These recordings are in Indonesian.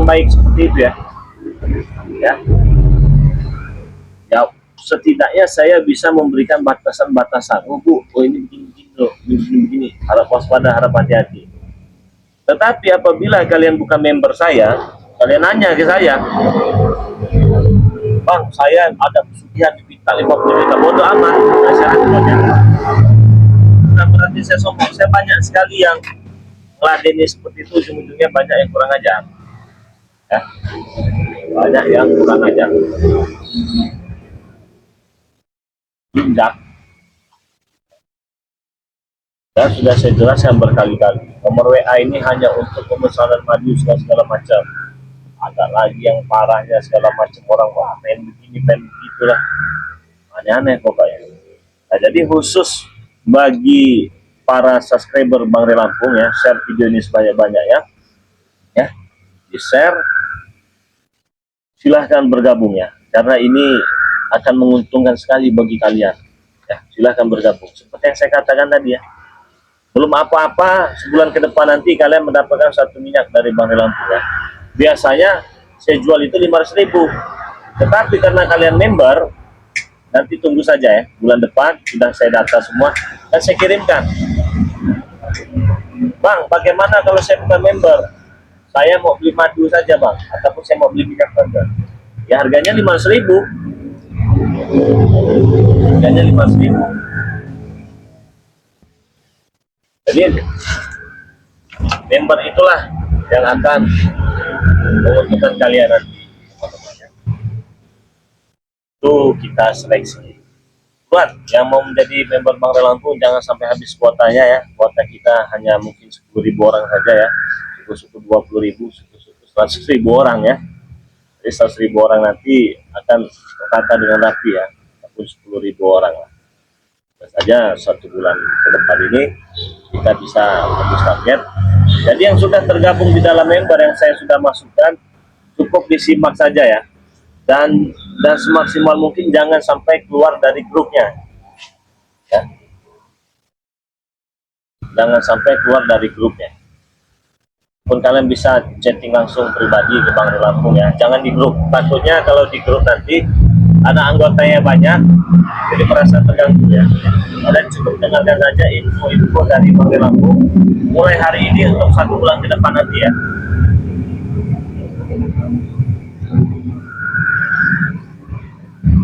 baik seperti itu ya. Ya, ya setidaknya saya bisa memberikan batasan-batasan. Oh Bu, oh ini begini-begini loh, begini-begini. Harap waspada, harap hati-hati. Tetapi apabila kalian bukan member saya, kalian nanya ke saya, Bang, saya ada pesugihan diminta 50 juta, bodoh amat. Nah, saya bukan berarti saya sombong. Saya banyak sekali yang meladeni seperti itu, ujung-ujungnya banyak yang kurang ajar. Ya, banyak yang kurang ajar. Tindak. Dan sudah saya jelaskan berkali-kali, nomor WA ini hanya untuk pemesanan madu segala macam. Ada lagi yang parahnya segala macam, orang wah main begini main begitulah, aneh-aneh pokoknya. Nah, jadi khusus bagi para subscriber Bang Ray Lampung ya, share video ini sebanyak-banyak ya, di share, silahkan bergabung ya, karena ini akan menguntungkan sekali bagi kalian ya. Silahkan bergabung seperti yang saya katakan tadi ya. Belum apa-apa, sebulan ke depan nanti kalian mendapatkan satu minyak dari Bang Ray Lampung ya. Biasanya saya jual itu 500.000, tetapi karena kalian member, nanti tunggu saja ya, bulan depan sudah saya data semua dan saya kirimkan. Bang, bagaimana kalau saya bukan member? Saya mau beli madu saja Bang, ataupun saya mau beli minyak saja. Ya harganya 500.000. Harganya 500.000. Jadi member itulah yang akan menguntungkan kalian nanti. Itu kita seleksi. Buat yang mau menjadi member Bang Ray Lampung, jangan sampai habis kuotanya ya. Kuota kita hanya mungkin 10.000 orang saja ya. Suku-suku 20.000, suku-suku 100.000 orang ya. Jadi 100.000 orang nanti akan tertata dengan rapi ya. Ataupun 10.000 orang lah. Saja 1 bulan ke depan ini kita bisa tembus target. Jadi yang sudah tergabung di dalam member yang saya sudah masukkan, cukup disimak saja ya, dan semaksimal mungkin jangan sampai keluar dari grupnya ya. Jangan sampai keluar dari grupnya. Pun kalian bisa chatting langsung pribadi ke Bang Ray Lampung ya, jangan di grup. Takutnya kalau di grup nanti ada anggotanya banyak, jadi merasa terganggu ya. Kalian cukup dengarkan saja info-info dari Bang Ray Lampung mulai hari ini untuk 1 bulan ke depan nanti ya.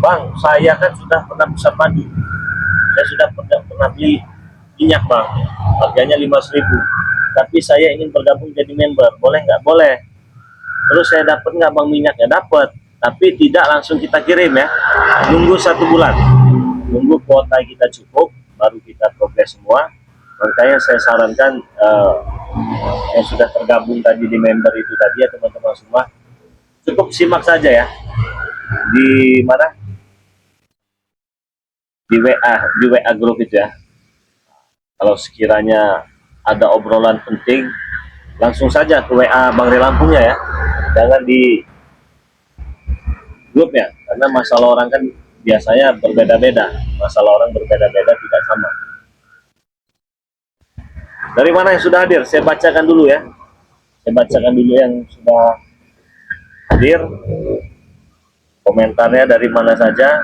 Bang, saya kan sudah pernah pesan madu, saya sudah pernah beli minyak Bang, harganya 500.000, tapi saya ingin bergabung jadi member, boleh nggak? Boleh. Terus saya dapat nggak Bang minyaknya? Dapat, tapi tidak langsung kita kirim ya, nunggu 1 bulan, nunggu kuota kita cukup baru kita progres semua. Makanya saya sarankan yang sudah tergabung tadi di member itu tadi ya teman-teman semua, cukup simak saja ya di mana, di WA grup itu ya. Kalau sekiranya ada obrolan penting, langsung saja ke WA Bang Ray Lampungnya ya, jangan di grup ya, karena masalah orang kan biasanya berbeda-beda, masalah orang berbeda-beda, tidak sama. Dari mana yang sudah hadir? Saya bacakan dulu ya, saya bacakan dulu yang sudah hadir, komentarnya dari mana saja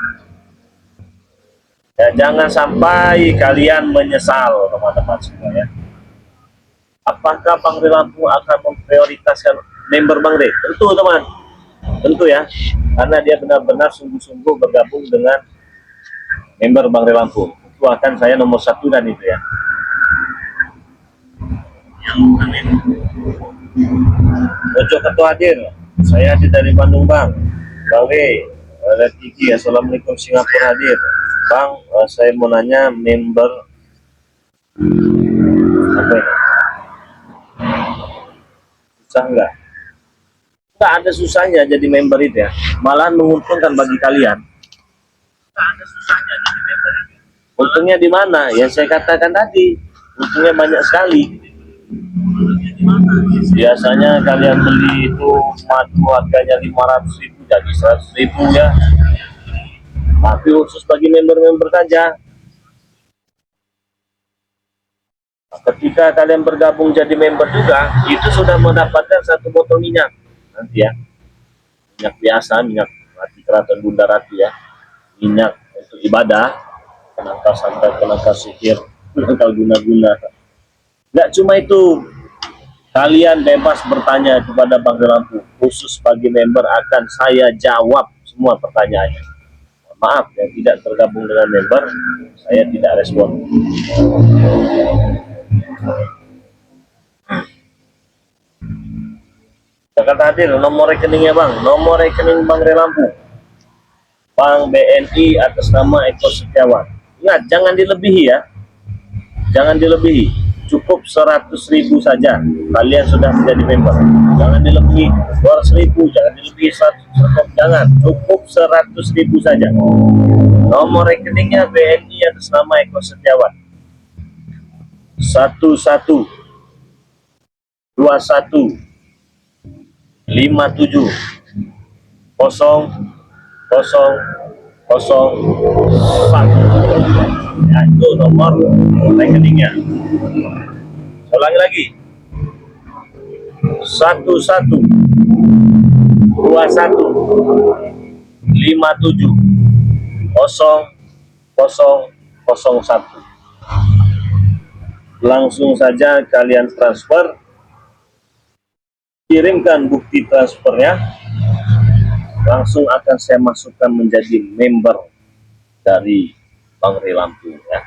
ya. Jangan sampai kalian menyesal teman-teman semua ya. Apakah Bang Ray Lampung akan memprioritaskan member Bang Ray? Tentu teman, tentu ya, karena dia benar-benar sungguh-sungguh bergabung dengan member Bang Ray Lampung. Itu akan saya nomor 1 dan itu ya. Amin. Ojo ketua hadir, saya hadir dari Bandung Bang. Bang Ray, ada Tiki, assalamualaikum Singapura hadir. Bang, saya mau nanya member apa ini? Susah nggak? Nggak ada susahnya jadi member itu ya, malahan menguntungkan bagi kalian. Nggak ada susahnya jadi member itu. Untungnya di mana? Ya saya katakan tadi, untungnya banyak sekali. Biasanya kalian beli itu madu harganya 500.000 jadi 100.000 ya. Tapi khusus bagi member-member saja. Ketika kalian bergabung jadi member juga, itu sudah mendapatkan 1 botol minyak. nanti ya. Minyak biasa, minyak mati keraton Bunda Ratu ya. Minyak untuk ibadah, penangkal santet, penangkal sihir, penangkal guna-guna. Nggak cuma itu, kalian bebas bertanya kepada Bang Lampu. Khusus bagi member akan saya jawab semua pertanyaannya. Maaf yang tidak tergabung dengan member, saya tidak respon. Jangan hadir, nomor rekeningnya Bang, nomor rekening Bang Lampu, Bank BNI atas nama Eko Setiawan. Ingat, jangan dilebihi ya, jangan dilebihi, cukup 100.000 saja, kalian sudah menjadi member. Jangan dilebihi 200.000, jangan dilebihi 100, jangan, cukup 100.000 saja. Nomor rekeningnya BNI atas nama Eko Setiawan, 112157 0001 ya, itu nomor rekeningnya. Saya ulangi lagi, 112157 0001. Langsung saja kalian transfer, kirimkan bukti transfernya, langsung akan saya masukkan menjadi member dari Bang Lampu ya.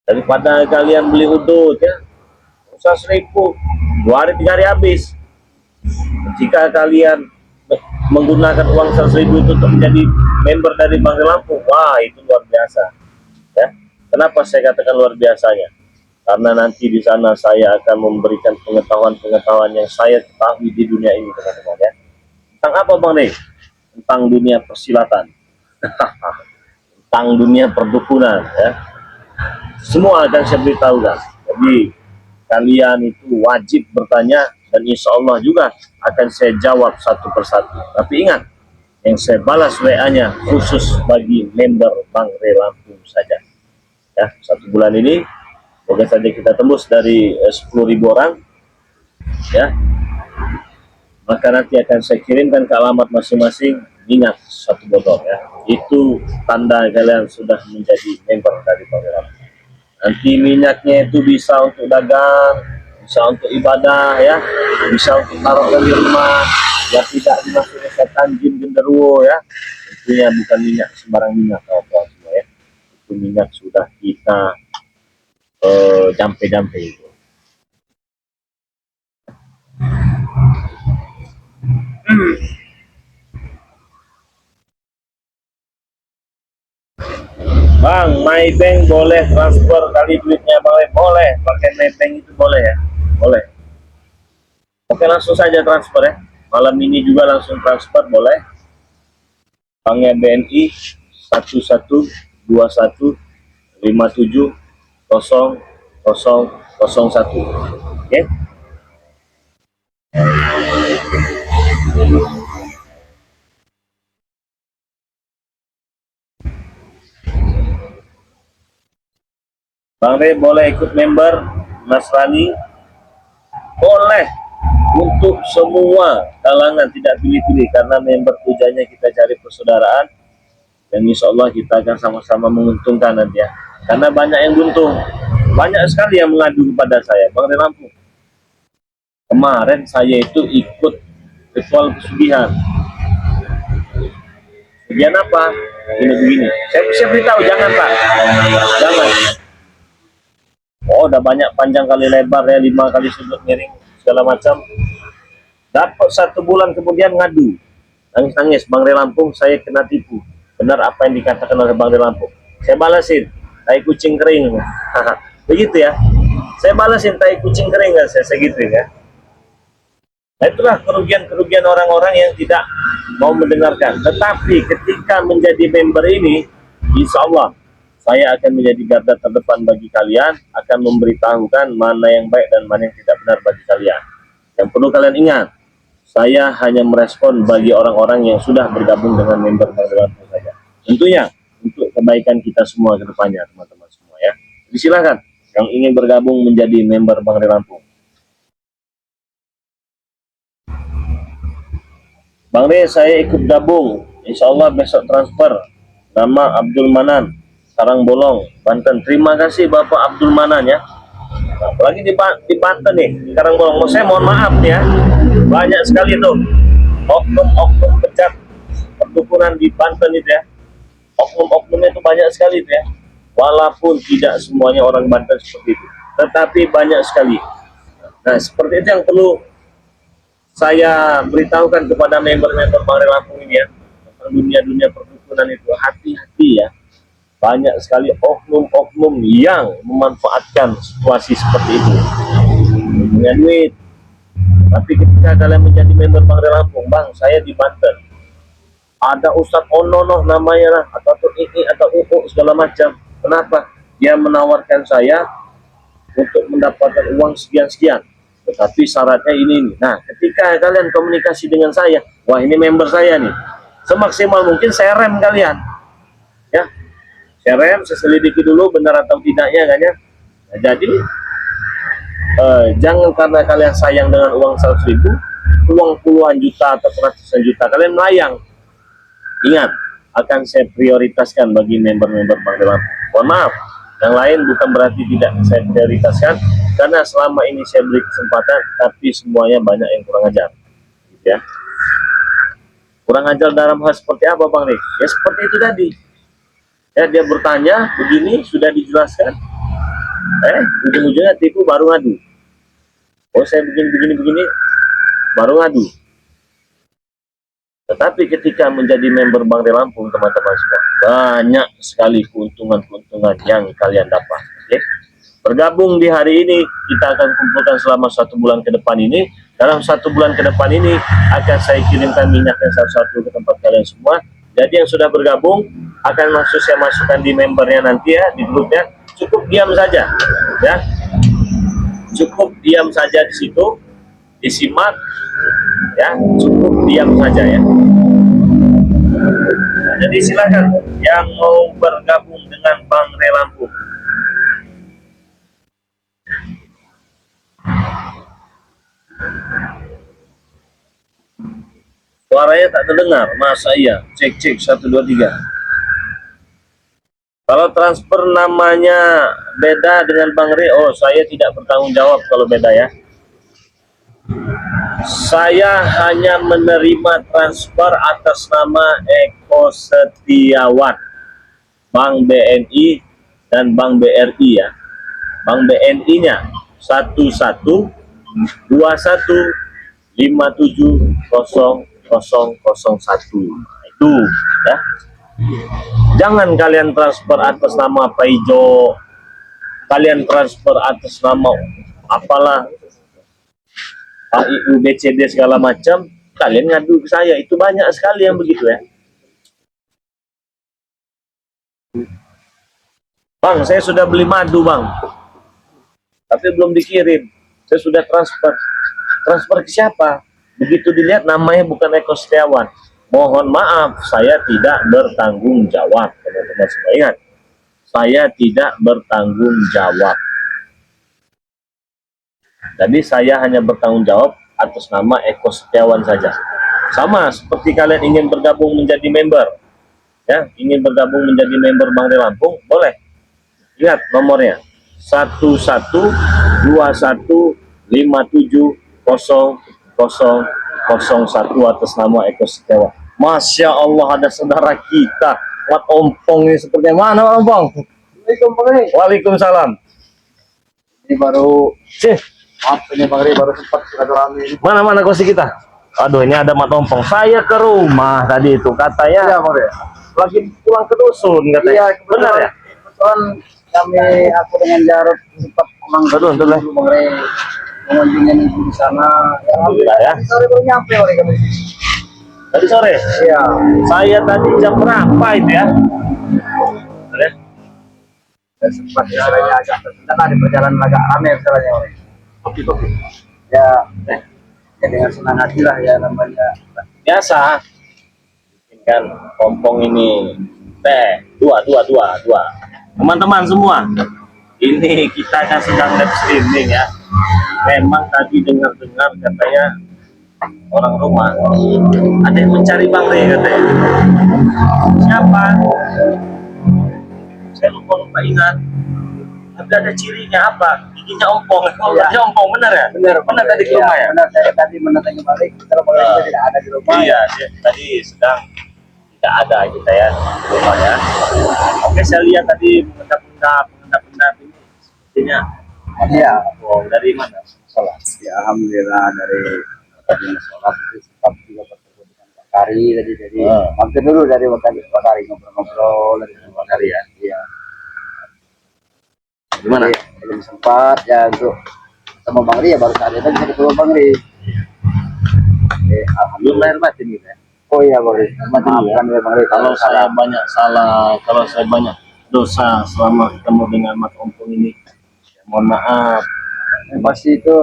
Daripada kalian beli udut ya, usah 1.000, 2 hari 3 hari habis. Jika kalian menggunakan uang 100.000 itu untuk menjadi member dari Bang Lampu, wah itu luar biasa ya. Kenapa saya katakan luar biasanya? Karena nanti di sana saya akan memberikan pengetahuan-pengetahuan yang saya ketahui di dunia ini, teman-teman ya. Tentang apa Bang Nih? Tentang dunia persilatan, tentang dunia perdukunan ya. Semua akan saya beritahukan. Jadi kalian itu wajib bertanya, dan insya Allah juga akan saya jawab satu persatu. Tapi ingat, yang saya balas WA-nya khusus bagi member Bang Lampu saja ya. 1 bulan ini semoga saja kita tembus dari 10.000 orang ya. Maka nanti akan saya kirimkan ke alamat masing-masing minyak 1 botol ya. Itu tanda kalian sudah menjadi member dari Bang Lampu. Nanti minyaknya itu bisa untuk dagang, bisa untuk ibadah ya, bisa untuk taruh di rumah, ya tidak dimasuki setan jin genderuwo ya. Tentunya bukan minyak sembarang minyak kawan-kawan semua ya. Itu minyak sudah kita jampe-jampe itu. Bang, Maybank boleh transfer kali duitnya Bang? Boleh, pakai Maybank itu boleh ya, boleh. Oke, langsung saja transfer ya. Malam ini juga langsung transfer boleh. Banknya BNI 1121570001. Oke. Bang Rey boleh ikut member Nasrani? Boleh, untuk semua kalangan, tidak pilih-pilih, karena member tujuannya kita cari persaudaraan, dan insya Allah kita akan sama-sama menguntungkan nanti ya. Karena banyak yang buntung, banyak sekali yang mengadu kepada saya, Bang Lampu, kemarin saya itu ikut ritual pesugihan. Pesugihan apa? Begini-begini. Saya beritahu, jangan Pak, jangan. Oh, udah banyak panjang kali lebar ya, 5 kali sudut miring segala macam. Dapat 1 bulan kemudian ngadu, nangis-nangis, Bang Lampung saya kena tipu. Benar apa yang dikatakan oleh Bang Lampung. Saya balasin, tai kucing kering. Begitu ya. Saya balasin tai kucing kering kan, saya segitu ya. Nah, itulah kerugian-kerugian orang-orang yang tidak mau mendengarkan. Tetapi ketika menjadi member ini, insya Allah saya akan menjadi garda terdepan bagi kalian, akan memberitahukan mana yang baik dan mana yang tidak benar bagi kalian. Yang perlu kalian ingat, saya hanya merespon bagi orang-orang yang sudah bergabung dengan member Bang Lampu saja. Tentunya untuk kebaikan kita semua ke depannya, teman-teman semua ya. Jadi silakan yang ingin bergabung menjadi member Bang Lampu. Bang Re, saya ikut gabung. Insya Allah besok transfer. Nama Abdul Manan, Karangbolong, Banten. Terima kasih Bapak Abdul Manan ya. Nah, apalagi di Banten nih, di Karangbolong. Saya mohon maaf nih ya. Banyak sekali tuh oknum-oknum pecat pertukuran di Banten itu ya. Oknum-oknumnya itu banyak sekali itu ya. Walaupun tidak semuanya orang Banten seperti itu, tetapi banyak sekali. Nah, seperti itu yang perlu saya beritahukan kepada member-member Bangre Lampung ini ya, dunia-dunia perdukunan itu hati-hati ya, banyak sekali oknum-oknum yang memanfaatkan situasi seperti itu, punya duit. Tapi ketika kalian menjadi member Bangre Lampung, bang, saya di Banten, ada Ustadz Ononoh namanya lah, atau ini atau segala macam. Kenapa? Dia menawarkan saya untuk mendapatkan uang sekian-sekian, tetapi syaratnya ini. Nah, ketika kalian komunikasi dengan saya, wah ini member saya nih, semaksimal mungkin saya rem kalian ya, saya rem, saya selidiki dulu benar atau tidaknya kan ya. Nah, jadi jangan karena kalian sayang dengan uang 100.000, uang puluhan juta atau ratusan juta kalian melayang. Ingat, akan saya prioritaskan bagi member-member Bangre Lampung. Mohon maaf, yang lain bukan berarti tidak saya prioritaskan, karena selama ini saya beri kesempatan, tapi semuanya banyak yang kurang ajar, gitu ya. Kurang ajar dalam hal seperti apa, Bang Rik? Ya seperti itu tadi. Ya, dia bertanya, begini sudah dijelaskan, ujung-ujungnya tipu baru ngadu. Oh, saya begini, baru ngadu. Tetapi ketika menjadi member Bangre Lampung, teman-teman semua, banyak sekali keuntungan-keuntungan yang kalian dapat. Oke? Bergabung di hari ini, kita akan kumpulkan selama 1 bulan ke depan ini. Dalam 1 bulan ke depan ini akan saya kirimkan minyaknya satu-satu ke tempat kalian semua. Jadi yang sudah bergabung akan saya masukkan di membernya nanti ya, di grupnya. Cukup diam saja, ya. Cukup diam saja di situ, disimak, ya. Cukup diam saja ya. Nah, jadi silakan yang mau bergabung dengan Bangre Lampung. Suaranya tak terdengar, masa iya? Cek 1 2 3. Kalau transfer namanya beda dengan Bangre, oh saya tidak bertanggung jawab kalau beda ya. Saya hanya menerima transfer atas nama Eko Setiawan, Bank BNI dan Bank BRI ya. Bank BNI-nya 1121570001. Itu ya. Jangan kalian transfer atas nama Paijo, kalian transfer atas nama apalah AIU BCD segala macam, kalian ngadu ke saya. Itu banyak sekali yang begitu ya. Bang, saya sudah beli madu bang, tapi belum dikirim. Saya sudah transfer. Transfer ke siapa? Begitu dilihat namanya bukan Eko Setiawan. Mohon maaf, saya tidak bertanggung jawab, teman-teman semua. Ingat, saya tidak bertanggung jawab. Jadi saya hanya bertanggung jawab atas nama Eko Setiawan saja. Sama seperti kalian ingin bergabung menjadi member, ya, ingin bergabung menjadi member Bangre Lampung, boleh. Ingat nomornya 1121570001 atas nama Eko Setiawan. Masya Allah, ada saudara kita Wat Ompong ini seperti mana Wat Ompong? Waalaikumsalam. Ini baru maaf ini Bang Ri, baru sempat silaturahmi. Mana kursi kita? Aduh, ini ada Mat Ompong. Saya ke rumah tadi itu katanya Iya Bang Ri, lagi pulang ke dusun katanya. iya Benar ya? kebetulan aku dengan Jarod sempat memang Betul Bang Ri mengunjungi ibu di sana. Ya, alhamdulillah ya. sore baru nyampe Bang Ri kami. Tadi sore? Iya. Saya tadi jam berapa itu ya? Ada? Dan sempat istilahnya agak terkendala di perjalanan agak ramai istilahnya Bang Ri. Kopi. Ya, ya dengan senang hati lah ya namanya. Biasa. Kan Ompong ini teh dua. Teman-teman semua, ini kita kan sedang live streaming ya. Memang tadi dengar katanya orang rumah, ada yang mencari Bang Rey katanya. Siapa? Saya lupa ingat. Tapi ada cirinya apa? Giginya ompong. Oh, Iya. dia ompong benar ya? Benar tadi ke Iya, rumah ya? benar, saya tadi mendatangi balik, kalau balik Ah. tidak ada di rumah. Iya, dia tadi sedang tidak ada kita ya di rumah ya. Oke, saya lihat tadi pengendap-endap ini sepertinya Iya. oh, dari mana? Sholat. Ya, alhamdulillah dari tadi sholat itu sempat juga bertemu dengan Pak Kari tadi, jadi mampir dulu dari Pak Kari ngobrol-ngobrol dari Pak Kari ya. Iya. Gimana? Jadi, belum sempat ya untuk sama Bang Ri ya, baru saat itu bisa ketemu Bang Ri. Belum Alhamdulillah. lahir batin gitu ya. Oh iya Bang Ri, maafkan ya Bang Ri Kalau saya banyak salah, kalau saya banyak dosa selama ketemu dengan Mas Ompong ini, ya, mohon maaf. pasti itu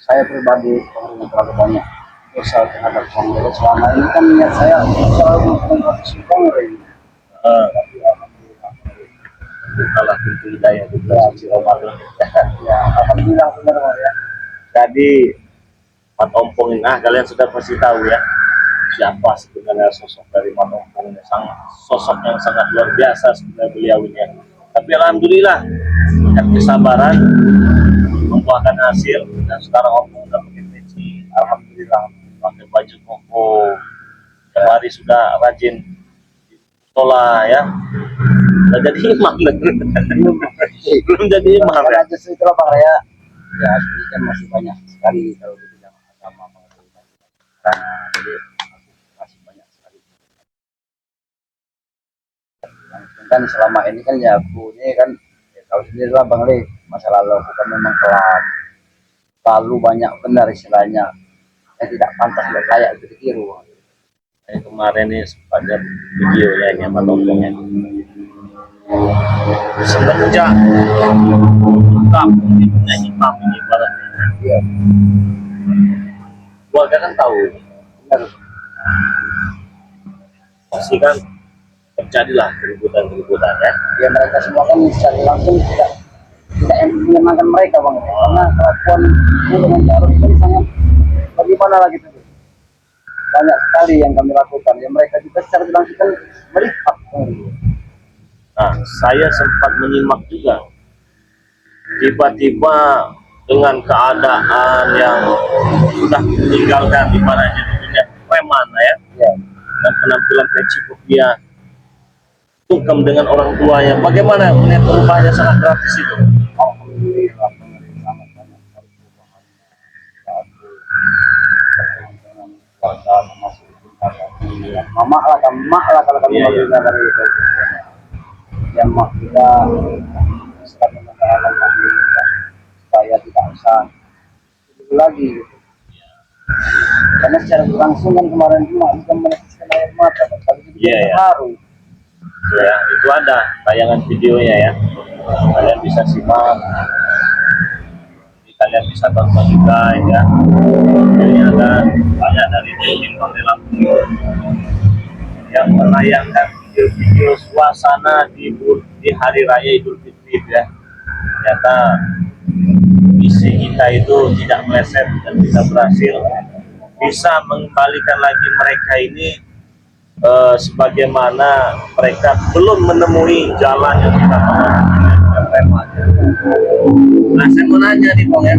saya pribadi yang terlalu banyak dosa terhadap Bang Ri. Selama ini kan niat saya selalu mengkonsumsi Bang Ri. Tapi alhamdulillah, Bukalah pintu hidayah di bulan suci Ramadan. ya alhamdulillah benar Bang ya. Jadi Mas Ompong ini, kalian sudah pasti tahu ya siapa sebenarnya sosok dari Mas Ompong ini. Sosok yang sangat luar biasa sebenarnya beliau ini ya. Tapi alhamdulillah dengan kesabaran membuahkan hasil, dan sekarang Ompong udah pakai peci, alhamdulillah pakai baju koko, tiap hari sudah rajin di musola ya. Udah jadi imam belum jadi imam ya. Karena justru itulah Bang ya. Ya ini kan masih banyak sekali kalau di bidang agama Bang Ri. Nah, jadi masih banyak sekali. Kan selama ini kan ya aku ini kan ya, tahu sendiri lah Bang Ri, masa lalu aku kan memang kelam, terlalu banyak benar istilahnya yang tidak pantas dan layak untuk ditiru. Kemarin ini sempat lihat video ya yang Mas Ompong ya. Semenjak kampung ini punya hitam ini ibaratnya. Ya, Keluarga kan tahu, benar. pasti kan terjadilah keributan ya. Ya mereka semua kan secara langsung tidak menyenangkan mereka Bang Ri. Karena kelakuan itu dengan cara ini sangat bagaimana lagi tuh. Banyak sekali yang kami lakukan. Ya mereka juga secara langsung kan melihat. Bang Ri. Nah, saya sempat menyimak juga. Tiba-tiba dengan keadaan yang sudah meninggalkan ibaratnya di dunia preman ya, Ya. dan penampilan peci dia tungkem dengan orang tuanya. Bagaimana melihat perubahannya sangat drastis itu? Alhamdulillah Bang Ri, sangat banyak sekali perubahannya. Aku dengan keluarga termasuk tingkat mama lah kalau kami Iya, iya. mendengar dari itu. Yang mak kita sedang mengatakan kami supaya tidak usah itu lagi gitu. Karena secara langsung kan kemarin cuma bisa meneteskan air mata, tapi itu Iya, iya. haru. Ya, itu ada tayangan videonya ya. Kalian bisa simak. Jadi, kalian bisa tonton juga ya. Ini ada banyak dari tim Bang Lampung yang menayangkan video-video suasana di hari raya Idul Fitri ya. Ternyata misi kita itu tidak meleset dan kita berhasil bisa mengembalikan lagi mereka ini sebagaimana mereka belum menemui jalan yang kita mau. Nah, saya mau nanya nih Bang ya.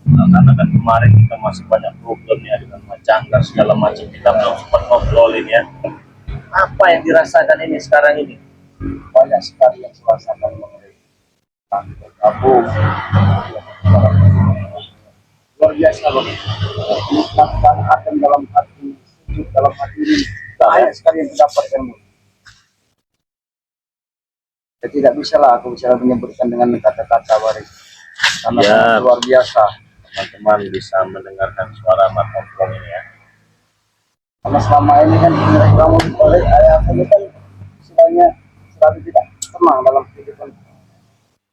Karena kan kemarin kita masih banyak problem ya dengan macangga segala macam, kita belum sempat ngobrolin ya. Apa yang dirasakan ini sekarang ini? Banyak sekali yang suasana kami bergabung luar biasa Bang. Menikmatkan akan dalam hati, sejuk dalam hati ini. Banyak sekali yang didapatkan. Ya, tidak bisa lah aku bisa menyebutkan dengan kata-kata Waris karena Ya. sangat luar biasa. Teman-teman bisa mendengarkan suara Mas Ompong ini ya. Karena selama ini kan mereka oleh ayah ini kan istilahnya selalu tidak tenang dalam kehidupan.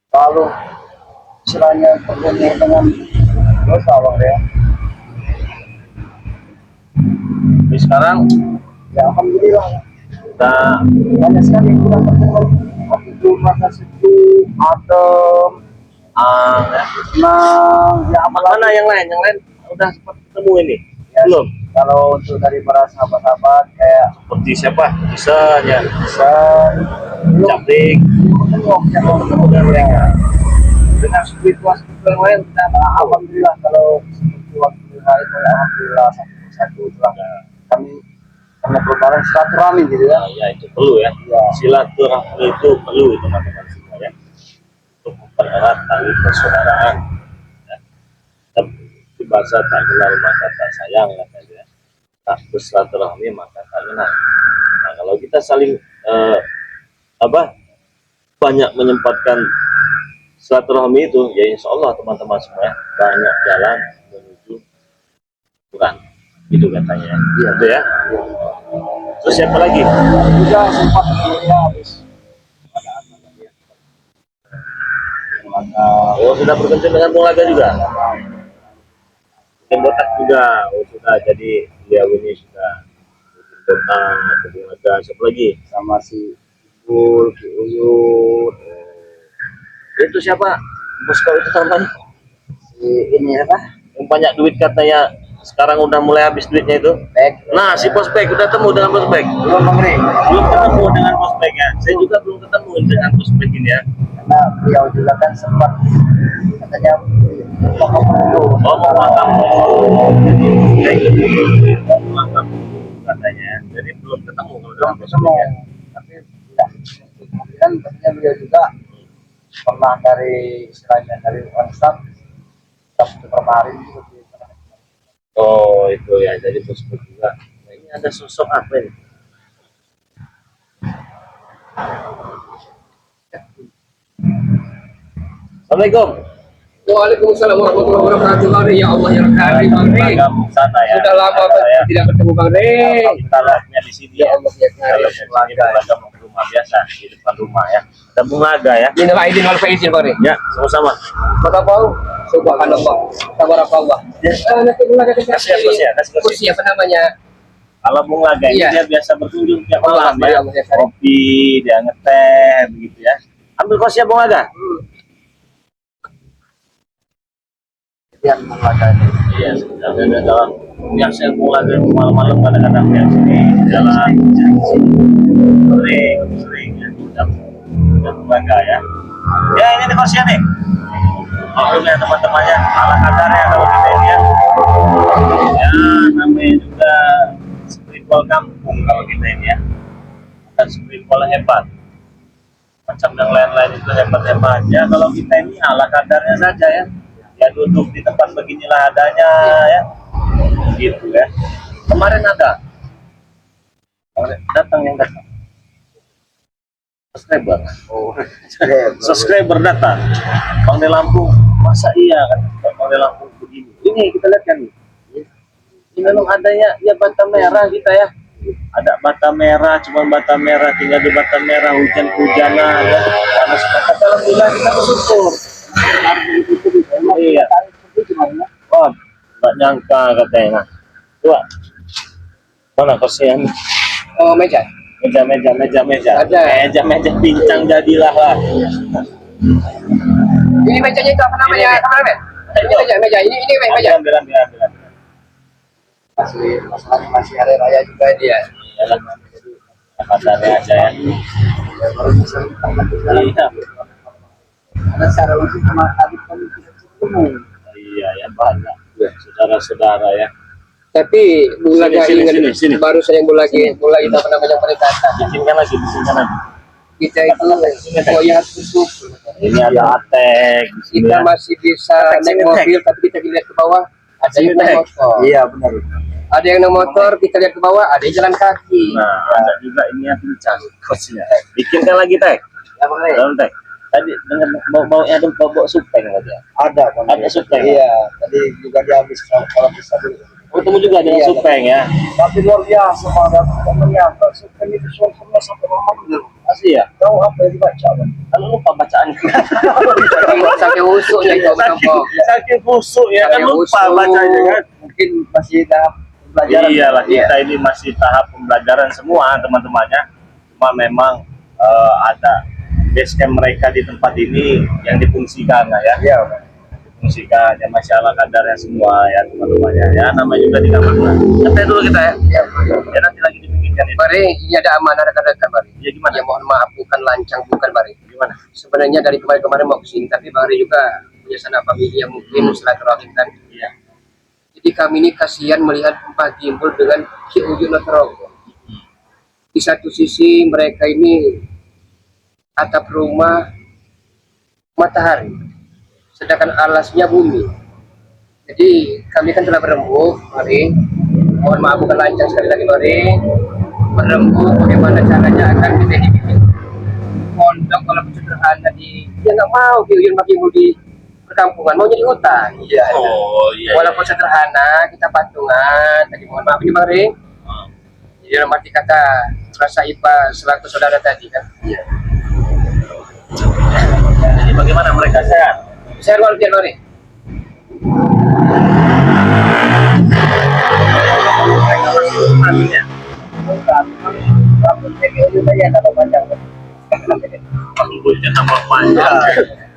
Lalu istilahnya berhubungan dengan dosa Bang ya. Tapi sekarang Ya alhamdulillah kita banyak sekali yang kita temukan. Waktu itu rasa sejuk, adem, ya. senang, ya apalagi Mana yang lain udah seperti ketemu ini? Ya, Belum. kalau untuk dari para sahabat-sahabat kayak Seperti siapa? Misalnya bisa belum Caprik. ya dengan spiritual yang lain kita alhamdulillah kalau spiritual lain alhamdulillah satu telah kami karena perubahan silaturahmi gitu ya. Ya itu perlu ya. Ya. Silaturahmi itu perlu teman-teman semua ya. Untuk mempererat tali persaudaraan. Ya. Tapi bahasa tak kenal maka tak sayang katanya. Tak bersilaturahmi maka tak kenal. Nah, kalau kita saling banyak menyempatkan silaturahmi itu, ya insya Allah teman-teman semua ya, banyak jalan menuju Quran. Itu katanya. Iya. Itu ya. Terus siapa lagi? Juga sempat ya habis Oh sudah berkencing dengan Bung Laga juga. Dan botak juga. Oh sudah. Jadi dia ini sudah botak, Bung Laga. Siapa lagi? sama si Bul, si Uyut, Itu siapa? Bos kau itu namanya? si ini apa? Yang banyak duit katanya. Sekarang udah mulai habis duitnya itu. Pek. Nah, si Prospek udah ketemu dengan Prospek. Belum Bang Ri. Belum ketemu dengan Prospek ya. Saya juga belum ketemu dengan Prospek ini ya. Karena beliau juga kan sempat katanya mau dulu. Oh, mau makan. Jadi ya itu mau makan katanya. Jadi belum ketemu kalau dengan Belum Prospek ketemu. ya. Tapi tidak. Kemudian katanya beliau juga pernah dari istilahnya dari one stop kemarin juga pernah. Oh, itu ya. Jadi Prospek juga. Nah, ini ada sosok apa ini? Assalamualaikum. Waalaikumsalam warahmatullahi wabarakatuh. Ya Allah ya Karim, Bang Rey. Sana ya. Sudah lama ya. tidak bertemu Bang Rey. Kita live-nya di sini Ya ya. Allah ya Karim. Kalau di sini Bulaga mau ke rumah biasa di depan rumah ya. Ada Bulaga ya. Minal aidin wal faizin Bang Rey. Ya, sama-sama. Maka tahu subhanallah tabarakallah. Nanti mulai Kasih ya, kasih. kursi apa namanya? Kalau Bulaga ini Iya. dia biasa berkunjung tiap Allah, malam ya. Allah ya Karim. Kopi, dia ngeteh begitu ya. Ambil kursi ya Bulaga. Yang mengatakan Iya, dan dalam biasa Bulaga malam-malam kadang-kadang yang sini jalan sering ya. Dan Bulaga ya. Ya ini nih kursinya nih. Maklum ya teman-temannya, ala kadarnya kalau kita ini ya. Ya namanya juga spiritual kampung kalau kita ini ya. Bukan spiritual hebat. Macam yang lain-lain itu hebat-hebat ya. Kalau kita ini ala kadarnya saja ya. Ya duduk di tempat beginilah adanya ya. Gitu ya. Kemarin ada. Kemarin datang yang datang. Subscriber. oh Subscriber datang. Bang De Lampung, masa iya kan? Bang De Lampung begini. Ini kita lihat kan nih. Ini memang adanya ya bata merah kita ya. Ada bata merah, cuma bata merah, tinggal di bata merah, hujan-hujanan ya. Panas banget. Alhamdulillah kita bersyukur. Iya. Oh, nggak nyangka katanya. Nah, coba. Mana kursinya? Oh meja. Meja. Ada. Meja pincang jadilah lah. Ini mejanya itu apa namanya? Ini. Kameramen. Ini meja. Ini meja. Ambil. masih masalahnya masih hari raya juga dia. Jalan. Kadarnya aja ya. Baru bisa Iya. karena secara langsung sama adik kami tidak ketemu. Iya ya banyak. Saudara-saudara ya. Tapi mulai Sini. baru saya mulai apa namanya pendekatan. Bikinkan lagi. Kita itu oh ya tutup. Ini ada atek. di sini Kita ya. masih bisa Atek, naik sini, mobil tapi kita lihat ke bawah ada Sini, yang naik Tek. motor. Iya benar. Ada yang naik motor kita lihat ke bawah ada yang jalan kaki. Nah, ada juga ini yang pincang kursinya. Bikinkan lagi tek. Ya Bang Rey. Dalam tek. Tadi dengan bau-baunya ada bau supeng tadi ya. Ada Bang Rey. Ada supeng. Iya, tadi juga dihabis kalau bisa dulu. Ketemu juga dengan Iya, supeng ya. Tapi luar biasa pada temennya. Supeng itu suaranya sampai mama bener. Asli ya. Tahu apa yang dibaca Bang? Kalau lupa bacaan. Saking usuknya itu Saking busuk ya kan Saking lupa busuk. bacanya kan. Mungkin masih tahap pembelajaran. Iyalah kita ini masih tahap pembelajaran semua teman-temannya. Cuma memang ada base camp mereka di tempat ini yang difungsikan ya. Iya Bang. fungsikan ya masalah kadarnya semua ya teman-teman ya namanya juga di kamar santai dulu kita ya ya nanti lagi dipikirkan itu Bari, ini ada amanah rekan-rekan Bari. ya gimana Ya mohon maaf bukan lancang bukan Bari. gimana Sebenarnya dari kemarin-kemarin mau kesini, tapi Bari juga punya sanak famili yang mungkin silaturahim kan. iya Jadi kami ini kasihan melihat Pak Gimbul dengan Ki Ujun Nugroho. Di satu sisi mereka ini atap rumah matahari, sedangkan alasnya bumi. Jadi kami kan telah berembuk, mari. Mohon maaf bukan lancang sekali lagi, mari. Berembuk bagaimana caranya akan kita dibikin pondok kalau sederhana di. Ya nggak mau Ki Ujun Pak Gimbul di perkampungan, mau jadi hutan. Iya. oh iya Walaupun sederhana, kita patungan. Tadi mohon maaf ini mari. Jadi dalam arti kata rasa IPA selaku saudara tadi kan. Iya. jadi bagaimana mereka sehat Saya luar biasa mari. mereka masih nantinya pengguna tambah panjang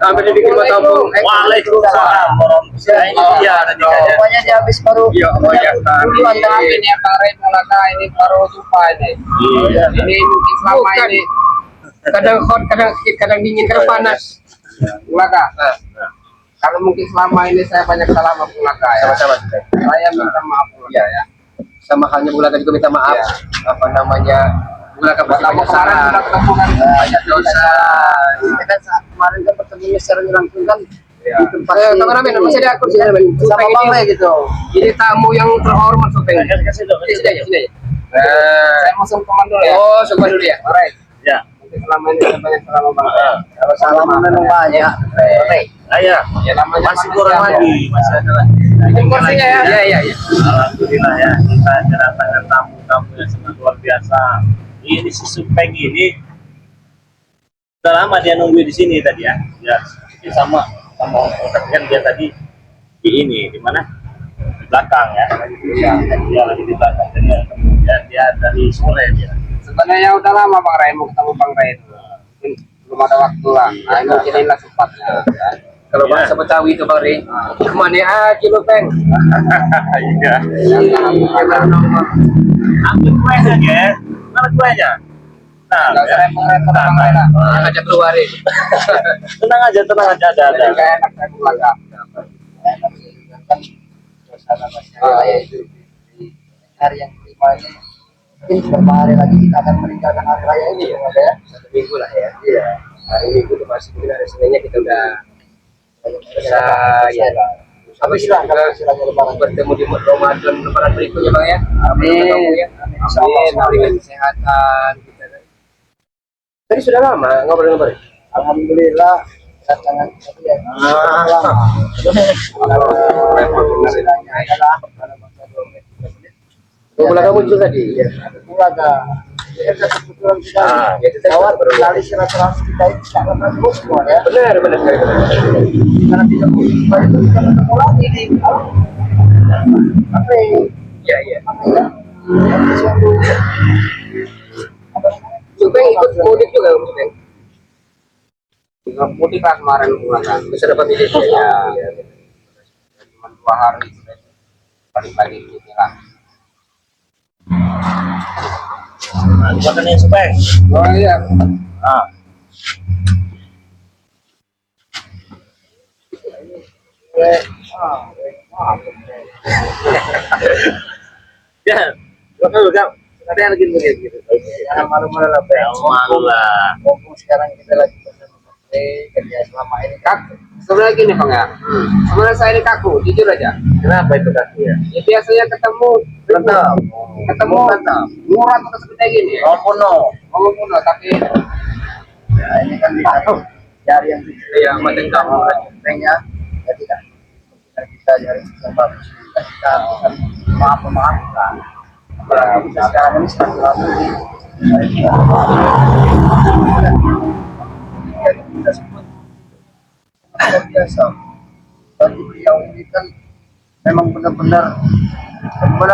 Sampai dibikin potong. Waalaikumsalam warahmatullahi Iya, tadi kayaknya. Pokoknya dia habis baru Iya, oh ya. dulu antara ini yang kemarin Melaka ini baru jumpa ini. iya Ini mungkin selama ini Kadang hot, kadang dingin, kadang panas. Melaka. Kalau mungkin selama ini saya banyak salah sama Melaka ya. Sama-sama. Saya minta maaf Melaka Iya. ya. Sama halnya Bulaga juga minta maaf. Iya. Apa namanya? Bulaga pasti Kamu banyak kemarin salah. sudah ketemu kan Banyak dosa. Kita kan saat kemarin kan pertemuannya secara langsung kan Iya. di tempat Kameramen, masih ada akun sini. sama Bang Le gitu. Ini tamu yang terhormat Supeng. kasih dong Sini aja, sini aja. Saya mau teman dulu ya. Oh, coba dulu ya. Alright. ya Mungkin selama ini saya banyak salah sama Bang Le. Ah. Kalau salah memang banyak. Alright. ayah Ya namanya masih manusia, kurang ya. lagi masih ada lagi Ini porsinya ya. Iya, iya, iya. alhamdulillah ya kita kedatangan tamu-tamu yang sangat luar biasa ini si Supeng ini udah lama dia nunggu di sini tadi ya ya dia sama kan dia tadi di ini di mana di belakang ya dia lagi di belakang dan kemudian dia dari sore dia Sebenarnya udah lama Bang Ray mau ketemu Bang Ray itu. Mungkin belum ada waktu lah. Nah, mungkin inilah sempatnya. Kalau Iya. bahasa Betawi itu Bang Ri, kemana aja lo Peng? iya Iya, ambil kuenya ya mana kuenya nah Enggak usah repot-repot Bang Ray lah. ngajak keluarin. tenang aja ada Jadi nggak enak saya belakang. Hari yang kelima ini mungkin beberapa hari lagi kita akan meninggalkan hari raya ini ya, Mas, ya. 1 minggu lah ya. Iya. Hari Minggu itu masih mungkin hari Seninnya kita udah bisa ya. Habis lah kalau istilahnya lebaran. Bertemu di Ramadan lebaran berikutnya Bang ya. Amin. Ketemu ya. Insyaallah. Amin. Dengan kesehatan kita kan. Tadi sudah lama ngobrol-ngobrol. Alhamdulillah kedatangan tadi ya. Kalau repot istilahnya adalah kalau masa 2 menit 3 menit. Bola kamu juga tadi. Iya, ada keluarga. Ya, kebetulan kita Ya, itu tadi bahwa baru tali silaturahmi kita itu tidak pernah terus semua ya. Benar, benar sekali. Karena tidak berjumpa itu kita ketemu lagi di apa ini? Iya, iya. Apa ya? Suatu apa namanya? Supeng ikut mudik juga Supeng. Tinggal mudik lah kemarin pulang. Bersama family ya. Ya. Cuma 2 hari sudah balik lagi gitu lah. nah buatan yang Supeng Oh iya. ah ya bukan ada yang lagi begitu Jangan malu-malu lah, Bang. Jangan malu lah. Mumpung sekarang kita lagi bersama kerja selama ini kaku. Sebenarnya gini Bang ya. Sebenarnya saya ini kaku, jujur aja. kenapa itu kaki ya Ya biasanya ketemu ketemu murah atau segede gini. Ngomong kuno tapi ya ini kan dari yang Iya, macam kamu. banknya ya tidak kita cari sama kita akan maaf-maafkan. Apalagi kita sekarang ini sedang melalui kita sebut luar biasa. Bagi beliau ini kan memang benar-benar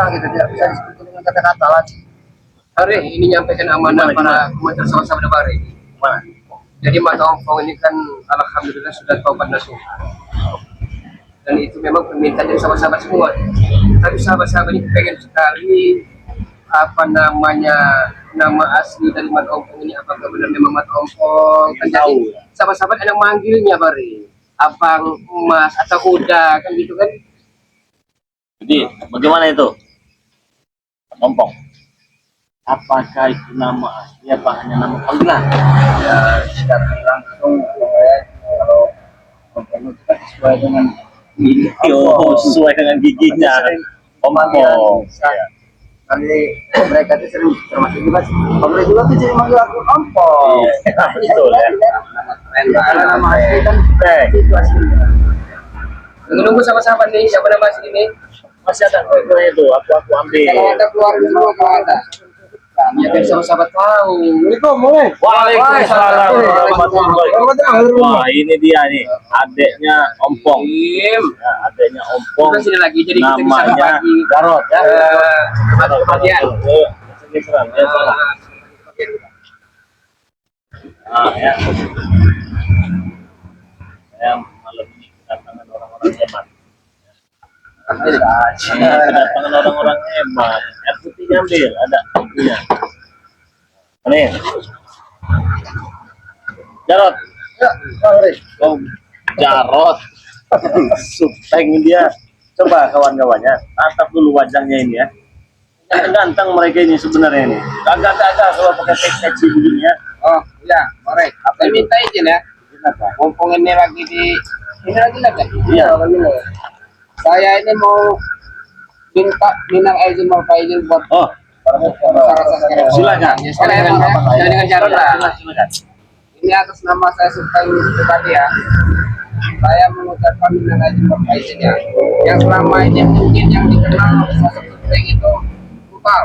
gitu tidak bisa disebut dengan kata-kata lagi. Hari ini nyampaikan amanah para komandan sama-sama Bari. mana Jadi Mas Ongkong ini kan alhamdulillah sudah taubat nasuh. dan itu memang permintaan dari sahabat-sahabat semua. Tapi sahabat-sahabat ini pengen sekali apa namanya, nama asli dari Mat Ompong ini apakah benar memang Mat Ompong. Kan jadi sahabat-sahabat ada manggilnya Bari, Abang, Mas atau Uda kan gitu kan. Jadi bagaimana itu? Ompong. Apakah itu nama asli apa hanya nama panggilan? Ya tidak langsung saya kalau Ompong itu kan sesuai dengan gigi Oh, sesuai dengan giginya. Ompong. Kali mereka itu sering termasuk juga pemerintah juga tuh jadi manggil aku Ompong. Betul ya. Karena nama asli kan itu aslinya. Nunggu sama-sama nih siapa nama asli ini. Masih ada kue itu, aku ambil. Kalau ada keluarga semua kalau ada. Ya biar sahabat-sahabat tahu. Waalaikumsalam warahmatullahi wabarakatuh. Wah, ini dia nih, adiknya Ompong. Im. Ya, adiknya Ompong. Kita sini lagi jadi kita bisa Namanya berbagi. Garot ya. Kebahagiaan. Ini keren, ya, salah. Nah, ya. Saya malam ini kedatangan orang-orang hebat. Kedatangan orang-orang hebat. Air putihnya ambil, ada punya. Ini. Jarot. Ya, Oh, Jarot. Supeng dia. Coba kawan-kawannya, tatap dulu wajahnya ini ya. Ganteng mereka ini sebenarnya ini. Agak-agak kalau pakai teks begini ya. Oh iya, korek. Saya minta izin ya. Mumpung ini lagi ini lagi lah kan? Iya. Saya ini mau minal izin mau izin buat Oh, silakan. Ya, sekalian dengan Jarod lah. Silakan. Ini atas nama saya Sultan pribadi ya. Saya mengucapkan minal izin buat izin ya. Yang selama ini mungkin yang dikenal sosok Sultan itu brutal.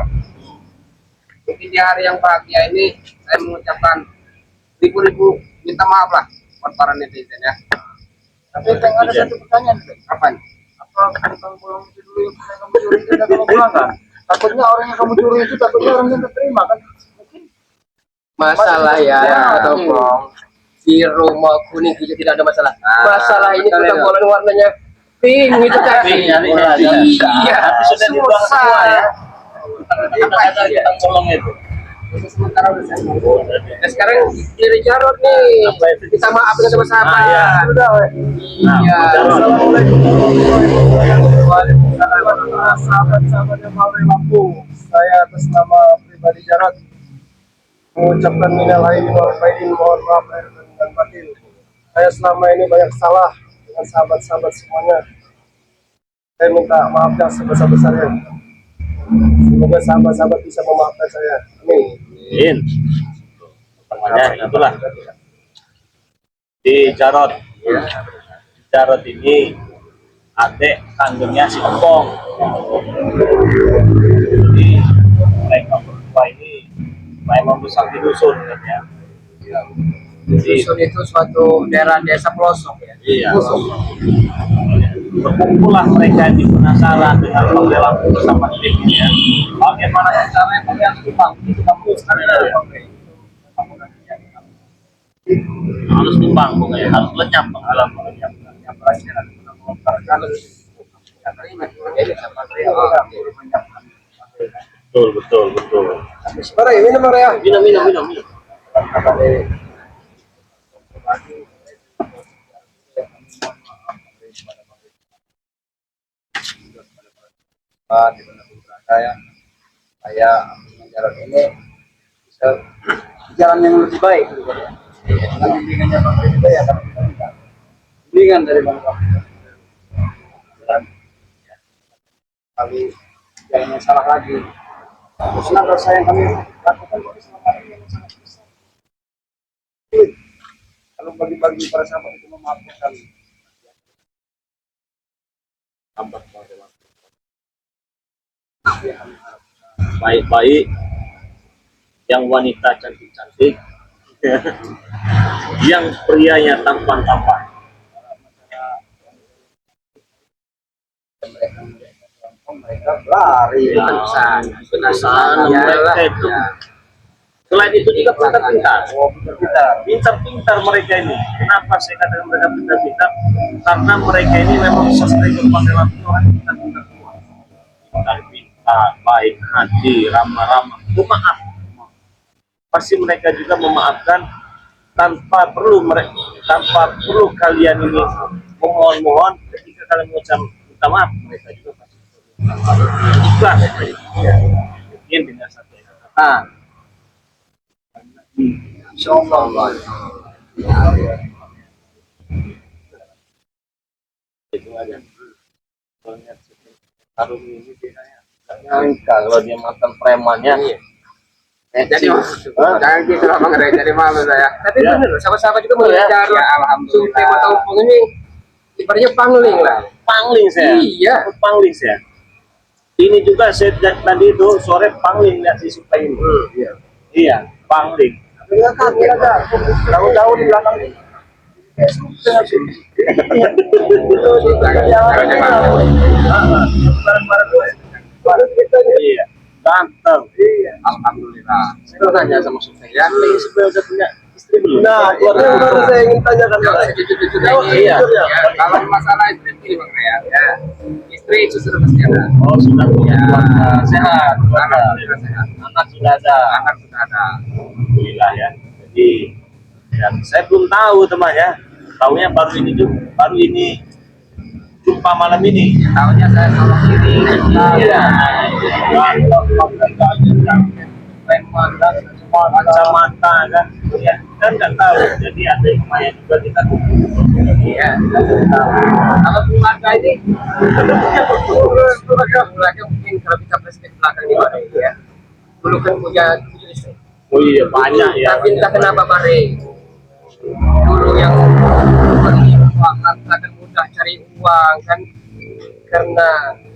Mungkin di hari yang bahagia ini saya mengucapkan ribu-ribu minta maaf lah buat para netizen ya. Tapi ada satu pertanyaan. Kapan? Apa kamu pulang itu dulu yang pernah kamu curi itu udah kamu pulang kan? Takutnya orang yang kamu curi itu takutnya orang yang terima kan? Mungkin Masalah ya, atau biru mau kuning hijau tidak ada masalah. Masalah ini betul, kita ya. bola warnanya pink itu tadi. Iya, Iya, tapi sudah dibuang semua ya. Kata kita tolong itu. Sementara udah saya. Nah, sekarang dari Jarod nih. Kita maafkan sama-sama. Ah, iya. Sudah, Iya. Assalamualaikum warahmatullahi wabarakatuh. Sahabat-sahabat yang mau Lampung, saya atas nama pribadi Jarod mengucapkan minal aidin wal faizin, mohon maaf lahir dan batin. Saya selama ini banyak salah dengan sahabat-sahabat semuanya. Saya minta maaf yang sebesar-besarnya. Semoga sahabat-sahabat bisa memaafkan saya. Amin. In. Namanya itulah. Di Jarot. Jarot ini adik kandungnya si Ompong. Jadi mereka berdua ini memang besar di dusun kan ya. Jadi Dusun itu suatu daerah desa pelosok ya. iya. Berkumpullah mereka di penasaran dengan penggalan bersama tim ini ya. Bagaimana caranya kalian timbang itu kampus harus timbang ya, harus lenyap pengalaman lenyap. Betul betul betul. Mari minum ya. Minum. Saya jalan ini bisa jalan yang lebih baik. Dengan bimbingannya Bang Ridho ya kan kita minta bimbingan dari Bang Ridho. Dan kali yang salah lagi. Teruslah dosa yang kami lakukan selama ini yang sangat besar. Kalau bagi-bagi para sahabat itu memaafkan kami. Baik-baik yang wanita cantik-cantik yang prianya tampan-tampan. Mereka lari Penasaran mereka itu Selain itu juga pintar-pintar. Oh, kita. Pintar-pintar mereka ini. Kenapa saya katakan mereka pintar-pintar? Karena mereka ini memang sesuai dengan dalam orang pintar-pintar semua. Pintar-pintar, baik hati, ramah-ramah, pemaaf. Pasti mereka juga memaafkan tanpa perlu kalian ini memohon-mohon. Ketika kalian mengucap minta maaf, mereka juga pasti ikhlas. Mungkin dengan satu kata. Insyaallah. Itu aja. Soalnya Harun ini dia kalau dia makan premannya. Jadi jangan gitu lah Bang Rey, jadi malu saya. Tapi Ya. benar, sama-sama juga belajar. Ya, alhamdulillah. Supaya Mata Umpung ini ibaratnya pangling lah. Pangling saya. Iya. Pangling saya. Ini juga saya tadi itu sore pangling lihat si Supaya ini. Iya. Iya, pangling. Daun-daun di belakang ini. Iya, ganteng. Iya. Alhamdulillah. Saya mau tanya sama Supaya, ini Supaya udah punya istri belum? Nah, itu baru saya ingin tanyakan. Cucu-cucu ini. Iya. Ya, kalau masalah istri ini Bang Rey ya. Istri itu sudah pasti ada. Oh, sudah punya Ya. keluarga. Sehat. Alhamdulillah sehat. Anak sudah ada. Anak sudah ada. Alhamdulillah ya. Jadi ya, saya belum tahu teman ya. Tahunya baru ini jumpa malam ini. Tahunya saya sama ini. Iya. Kacamata kan, ya kan nggak tahu. Jadi ada yang lumayan juga kita Iya. Kalau keluarga ini, keluarga mungkin kalau kita flashback belakang di mana ya. Dulu kan punya 7 istri. Oh iya banyak ya. Tapi entah kenapa Mare dulu yang akan mudah cari uang kan karena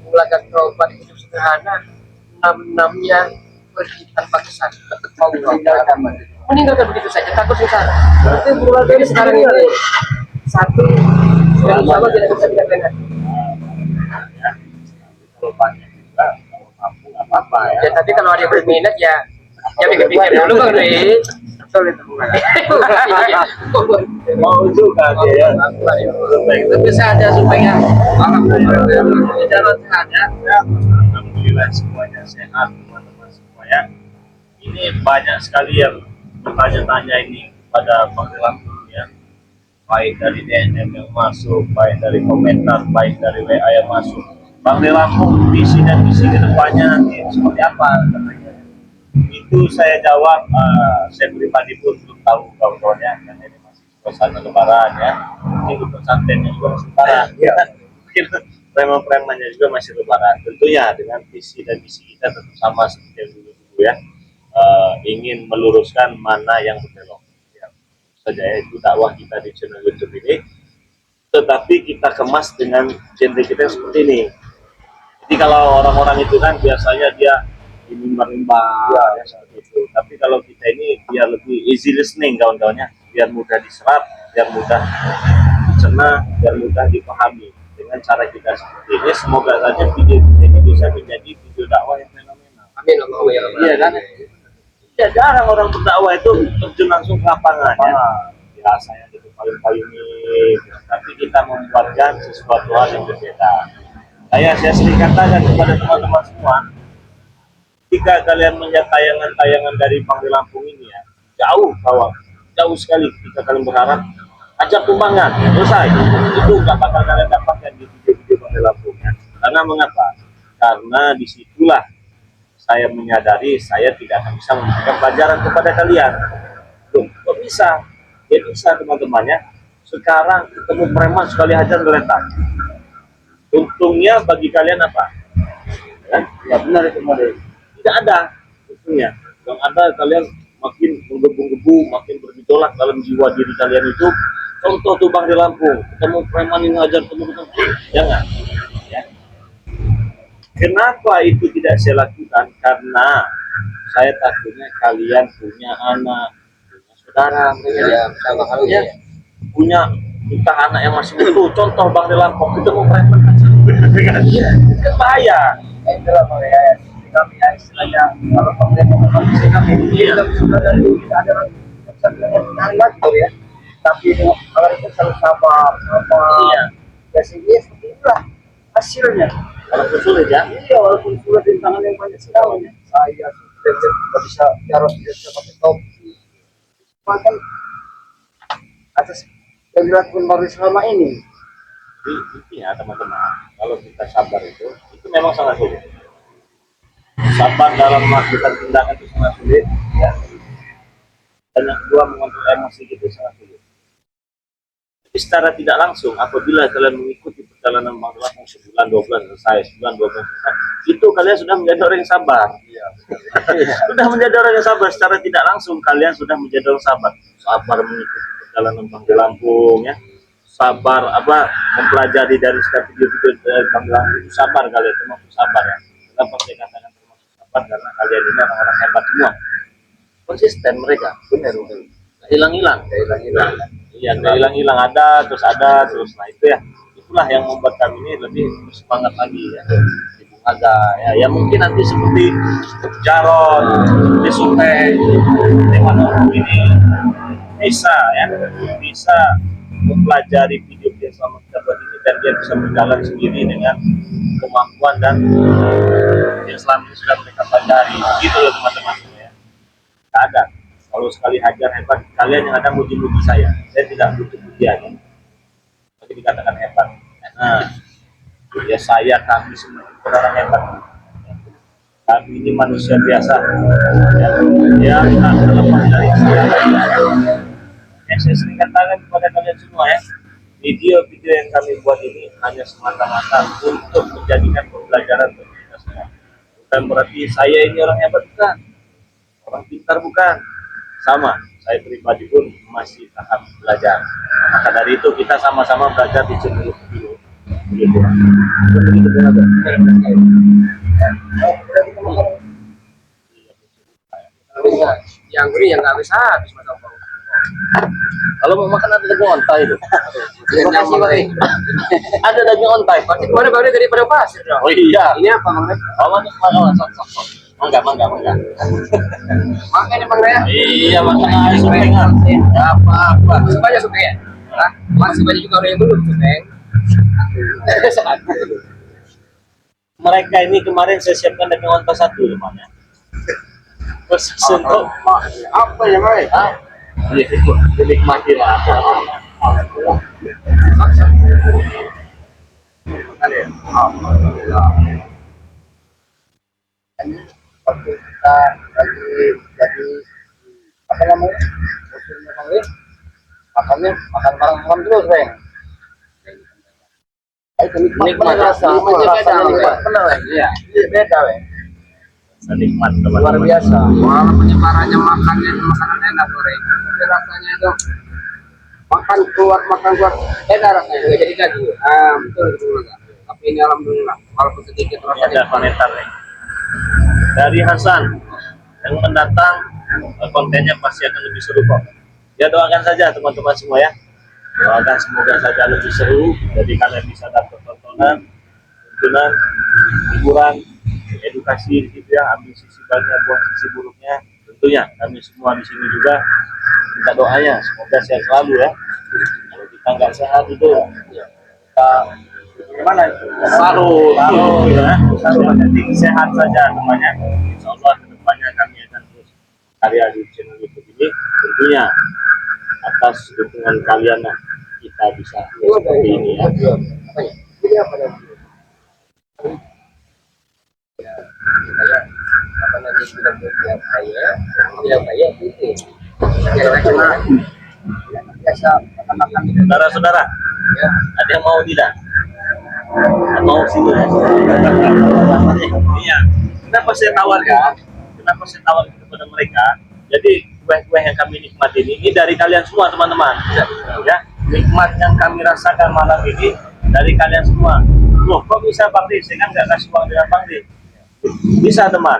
melakukan tobat hidup sederhana, enam-enamnya pergi tanpa kesan. Meninggalkan begitu saja, takut sengsara. Berarti keluarga ini sekarang ini satu yang sama tidak bisa dikatakan. Ya. Kalau banyak juga, kalau mampu nggak apa-apa ya. Ya tapi kalau ada yang berminat ya pikir-pikir dulu Bang Rey. Betul itu bukan. Mau juga dia ya. Tapi saja supaya alhamdulillah jalan sehat ya. Alhamdulillah semuanya sehat teman-teman semua ya. Ini banyak sekali yang bertanya-tanya ini pada Bang Lampung ya. Baik dari DM yang masuk, baik dari komentar, baik dari WA yang masuk. Bang Lampung visi dan misi kedepannya nanti seperti apa katanya. Itu saya jawab, saya pribadi pun belum tahu kawan-kawannya karena ini masih suasana lebaran ya. Ini untuk santennya juga masih lebaran. Iya. Mungkin preman-premannya juga masih lebaran. Tentunya dengan visi dan misi kita tetap sama seperti yang dulu ya. Ingin meluruskan mana yang berbelok. Ya, saja ya, itu dakwah kita di channel YouTube ini. Tetapi kita kemas dengan genre kita yang seperti ini. Jadi kalau orang-orang itu kan biasanya dia ini merimbang ya, seperti itu. Tapi kalau kita ini biar lebih easy listening kawan-kawannya, biar mudah diserap, biar mudah dicerna, biar mudah dipahami dengan cara kita seperti ini. Semoga saja video kita ini bisa menjadi video dakwah yang fenomenal. Amin Allahumma ya rabbal Iya kan? alamin. Ya jarang orang berdakwah itu terjun langsung ke lapangan ya. Biasanya itu payung-payungi, tapi kita membuatkan sesuatu hal yang berbeda. Saya sering katakan kepada teman-teman semua, jika kalian melihat tayangan-tayangan dari Bang Lampung ini ya, jauh sekali ketika kalian berharap ajak tumbangan, selesai. Itu nggak bakal kalian dapatkan di video-video Bang Lampung ya. Karena mengapa? Karena disitulah saya menyadari saya tidak akan bisa memberikan pelajaran kepada kalian. Loh, kok bisa? Ya bisa teman-temannya. Sekarang ketemu preman sekali hajar geletak. Untungnya bagi kalian apa? Ya benar itu model. Tidak ada untungnya. Yang ada kalian makin menggebu-gebu, makin bergejolak dalam jiwa diri kalian itu. Contoh tuh Bang di Lampung, ketemu preman yang ngajar ketemu, jangan. Ya. Kenapa itu tidak saya lakukan? Karena saya takutnya kalian punya anak, punya saudara, ya, punya entah anak yang masih utuh. Contoh Bang di Lampung ketemu preman, kan bahaya. Itulah Bang ya. Kami istilahnya ya kalau pemerintah mengkonsumsi kami kita sudah dari dulu kita ada yang lagi ya, tapi kalau itu selalu sabar Iya. ya sehingga seperti itulah hasilnya. Walaupun sulit ya. Iya, walaupun sudah rintangan yang banyak sekali ya. Saya sudah tidak bisa jarang tidak bisa pakai topi. Cuma kan atas yang dilakukan baru selama ini. Jadi intinya teman-teman, kalau kita sabar itu memang sangat sulit. Sabar dalam melakukan tindakan itu sangat sulit. Ya. Dan yang kedua mengontrol emosi itu sangat sulit. Tapi secara tidak langsung, apabila kalian mengikuti perjalanan Bang Lampung sebulan 2 bulan selesai, sebulan 2 bulan selesai, itu kalian sudah menjadi orang yang sabar. Sudah menjadi orang yang sabar secara tidak langsung, kalian sudah menjadi orang sabar. Sabar mengikuti perjalanan Bang Lampung ya. Sabar mempelajari dari setiap video-video Bang Lampung itu sabar kalian, termasuk sabar ya. Kenapa saya katakan termasuk sabar? Karena kalian ini orang-orang hebat semua. Konsisten mereka, benar. Hilang-hilang. Iya, nggak hilang-hilang, ada terus. Nah itu ya, itulah yang membuat kami ini lebih bersemangat lagi ya. Di Bungaga ya mungkin nanti seperti Jarod, seperti Supeng, Teman ini bisa mempelajari video yang selama kita buat ini dan dia bisa berjalan sendiri dengan kemampuan dan yang selama ini sudah mereka pelajari. Gitu loh teman-teman ya. Nggak ada. Kalau sekali hajar hebat, kalian yang ada muji-muji saya tidak butuh pujian, tapi dikatakan hebat. Nah, ya kami semua orang hebat. Kami ini manusia biasa. Ya, kita terlepas dari segala. Yang saya sering katakan kepada kalian semua ya, video-video yang kami buat ini hanya semata-mata untuk menjadikan pembelajaran bagi kita semua. Bukan berarti saya ini orang hebat, bukan. Orang pintar, bukan. Sama, saya pribadi pun masih tahap belajar. Maka dari itu kita sama-sama belajar di channel video. Begitu. Begitu ada. Yang ini yang nggak bisa habis Mas Ompong. Kalau mau makan ada daging onta itu. Terima kasih Bang. Ada daging onta. Pasti kemana Bang daripada pasir dong. Oh iya. Ini apa Bang? Sok. Mangga. Makan ya Bang ya. Iya, makan aja Supeng. Apa-apa. Sebanyak Supeng ya? Hah? Masih banyak juga orang yang belum Supeng. Mereka ini kemarin saya siapkan daging onta 1 teman ya. Khusus untuk Apa ya, Mas? iya itu dinikmati lah. Alhamdulillah. Ini waktu kita lagi jadi apa namanya musimnya makannya makan bareng-bareng terus Bang. Itu nikmat rasanya nikmat benar ya. Ini beda Bang. Nikmat Luar teman-teman. biasa. Walau penyebarannya makanan enak goreng. Tapi rasanya itu makan keluar enak rasanya nggak jadi daging. Betul. Tapi ini alhamdulillah walaupun sedikit Ini ada rasanya. komentar nih dari Hasan yang mendatang, kontennya pasti akan lebih seru kok. Ya doakan saja teman-teman semua ya, doakan semoga saja lebih seru, jadi kalian bisa dapat tontonan, hiburan, edukasi gitu ya, ambil sisi baiknya buang sisi buruknya. Tentunya kami semua di sini juga minta doanya semoga sehat selalu ya. Kalau kita nggak sehat itu kita Gimana? Salut ya. Jadi sehat saja semuanya. Insya Allah kedepannya kami akan terus karya di channel YouTube ini. Tentunya atas dukungan kalian lah kita bisa seperti ini ya. Ini apa ya? Saya apa namanya bilang saya itu. Kira-kira Biasa makan Saudara-saudara, ya ada yang mau tidak? Mau sini ya? Iya. Kenapa saya tawarkan? Kenapa saya tawarkan kepada mereka? Jadi kue-kue yang kami nikmati ini dari kalian semua teman-teman. Ya, nikmat yang kami rasakan malam ini dari kalian semua. Loh, kok bisa Bang Di? Saya kan nggak kasih uang dengan Bang Di. Bisa teman.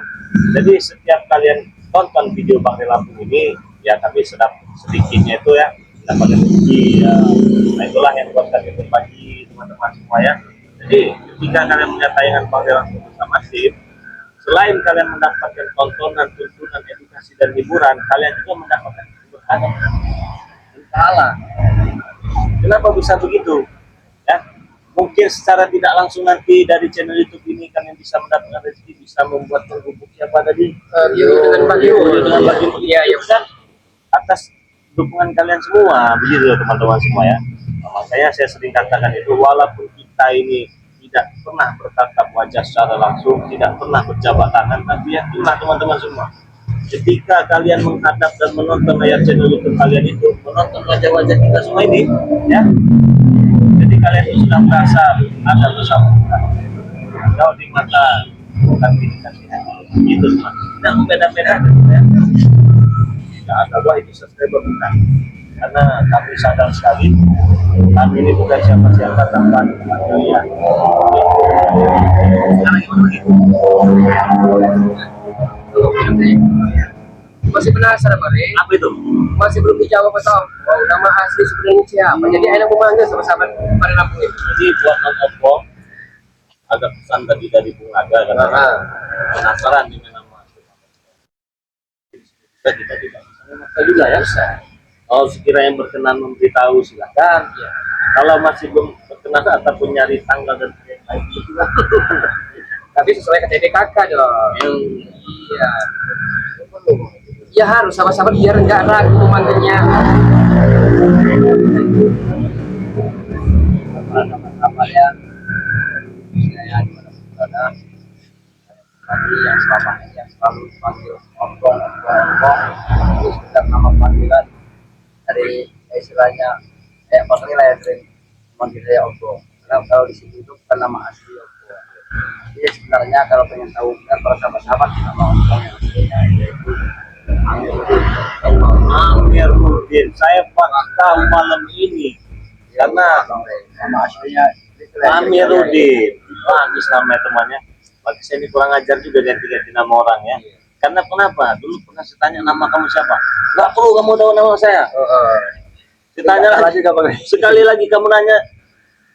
Jadi setiap kalian tonton video Bang Di Lampung ini, ya kami sedikitnya itu ya dapat rezeki. Ya. Nah itulah yang buat kami berbagi teman-teman semua ya. Jadi ketika kalian melihat tayangan Bang Di Lampung bersama tim, Selain kalian mendapatkan tontonan, tuntunan, edukasi dan hiburan, kalian juga mendapatkan keberkahan. Entahlah. Kenapa bisa begitu? Ya, mungkin secara tidak langsung nanti dari channel YouTube ini kalian bisa mendapatkan rezeki, bisa membuat terhubung siapa tadi? Dengan Pak Yu. Dengan Pak Yu. Iya, iya. Kan atas dukungan kalian semua, begitu teman-teman semua ya. Nah, makanya saya sering katakan itu, walaupun kita ini tidak pernah bertatap wajah secara langsung, tidak pernah berjabat tangan, tapi yakinlah teman-teman semua, ketika kalian menghadap dan menonton layar channel YouTube kalian itu, menonton wajah-wajah kita semua ini, ya, jadi kalian itu sudah merasa ada bersama kita. Kalau di mata bukan dikasih itu semua, tidak beda-beda, ya. Tidak ada wah itu subscriber bukan, karena kami sadar sekali kami ini bukan siapa-siapa tanpa kalian. Sekarang gimana begitu? Masih penasaran Pak Rey? Apa itu? Masih belum dijawab atau oh, nama asli sebenarnya siapa? Jadi enak memanggil sama sahabat pada Lampung itu. Jadi buat non-opong ada pesan tadi dari Bung Aga karena penasaran dengan nama kita tidak bisa juga ya. Kalau sekiranya berkenan memberitahu silakan. Ya. Kalau masih belum berkenan ataupun nyari tanggal dan yang lain itu Tapi sesuai KTP kakak dong. Iya. Ya harus sama-sama biar nggak ragu memanggilnya. Apa-apanya saya ada tadi yang selama ini yang selalu dipanggil Ompong itu sudah nama panggilan dari istilahnya Pak Rey lah yang sering manggil saya Ompong, karena kalau di sini itu bukan nama asli Ompong. Jadi sebenarnya kalau pengen tahu kan para sahabat-sahabat nama Ompong yang aslinya yaitu Amiruddin. Saya baru tahu malam ini karena nama aslinya Amiruddin. Bagus namanya temannya. Bagi saya ini kurang ajar juga ganti-ganti nama orang ya. Karena kenapa? Dulu pernah saya tanya nama kamu siapa? Nggak perlu kamu tahu nama saya. Ditanya lagi sekali lagi kamu nanya,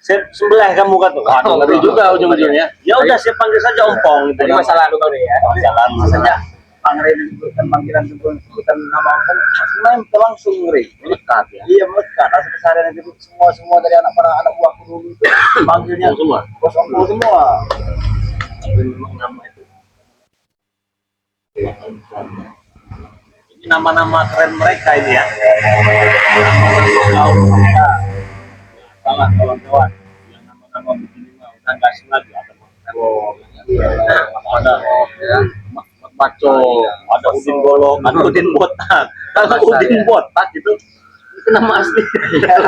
saya sebelah kamu kata. Waduh, ngeri juga ujung-ujungnya. Ya udah saya panggil saja Ompong gitu. Jadi masa lalu Pak Rey ya. Masa lalu saja. Pak Rey disebutkan panggilan sebutan nama Ompong maksudnya langsung ngeri. Melekat ya. Iya melekat. Rasa kesadaran itu semua dari para anak buahku dulu itu panggilnya Semua. bos Ompong semua. Tapi memang nama itu. Ini nama-nama keren mereka ini ya. Salah kawan-kawan. Yang nama-nama begini mah udah nggak asing lagi. Ada Mat Baco, ada Udin Golok, ada Udin Botak. Kalau Udin Botak itu nama asli.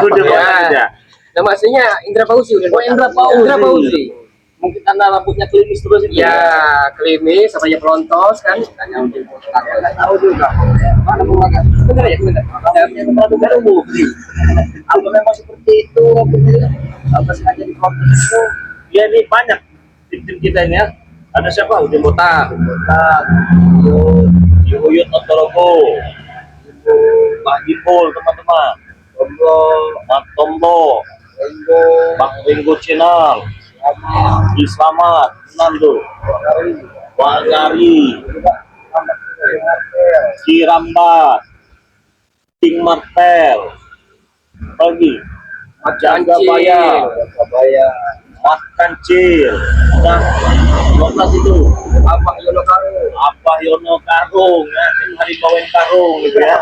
Udin Botak aja. Nama aslinya Indra Fauzi udah. Oh, Indra Fauzi. Indra Fauzi. Mungkin karena rambutnya klimis terus itu. Ya, klimis, samanya pelontos kan. Tanya untuk nggak tahu juga. Mana bukan? Bener ya, bener. Dalamnya terlalu baru. Apa memang seperti itu? Apa sengaja di konten itu? Ya ini banyak tim-tim kita ini ya. Ada siapa? Udin Botak, Yuyut Otorogo, Pak Gipul teman-teman, Mat Tombo, Bang Ringo Channel, Selamat, Nando, Pak Gari, Cirambat, King Martel, lagi, Jaga Bayar, Mat Kancil, udah 12 itu. Abah Yono Karung. Abah Yono Karung ya, tim hari bawain karung gitu ya.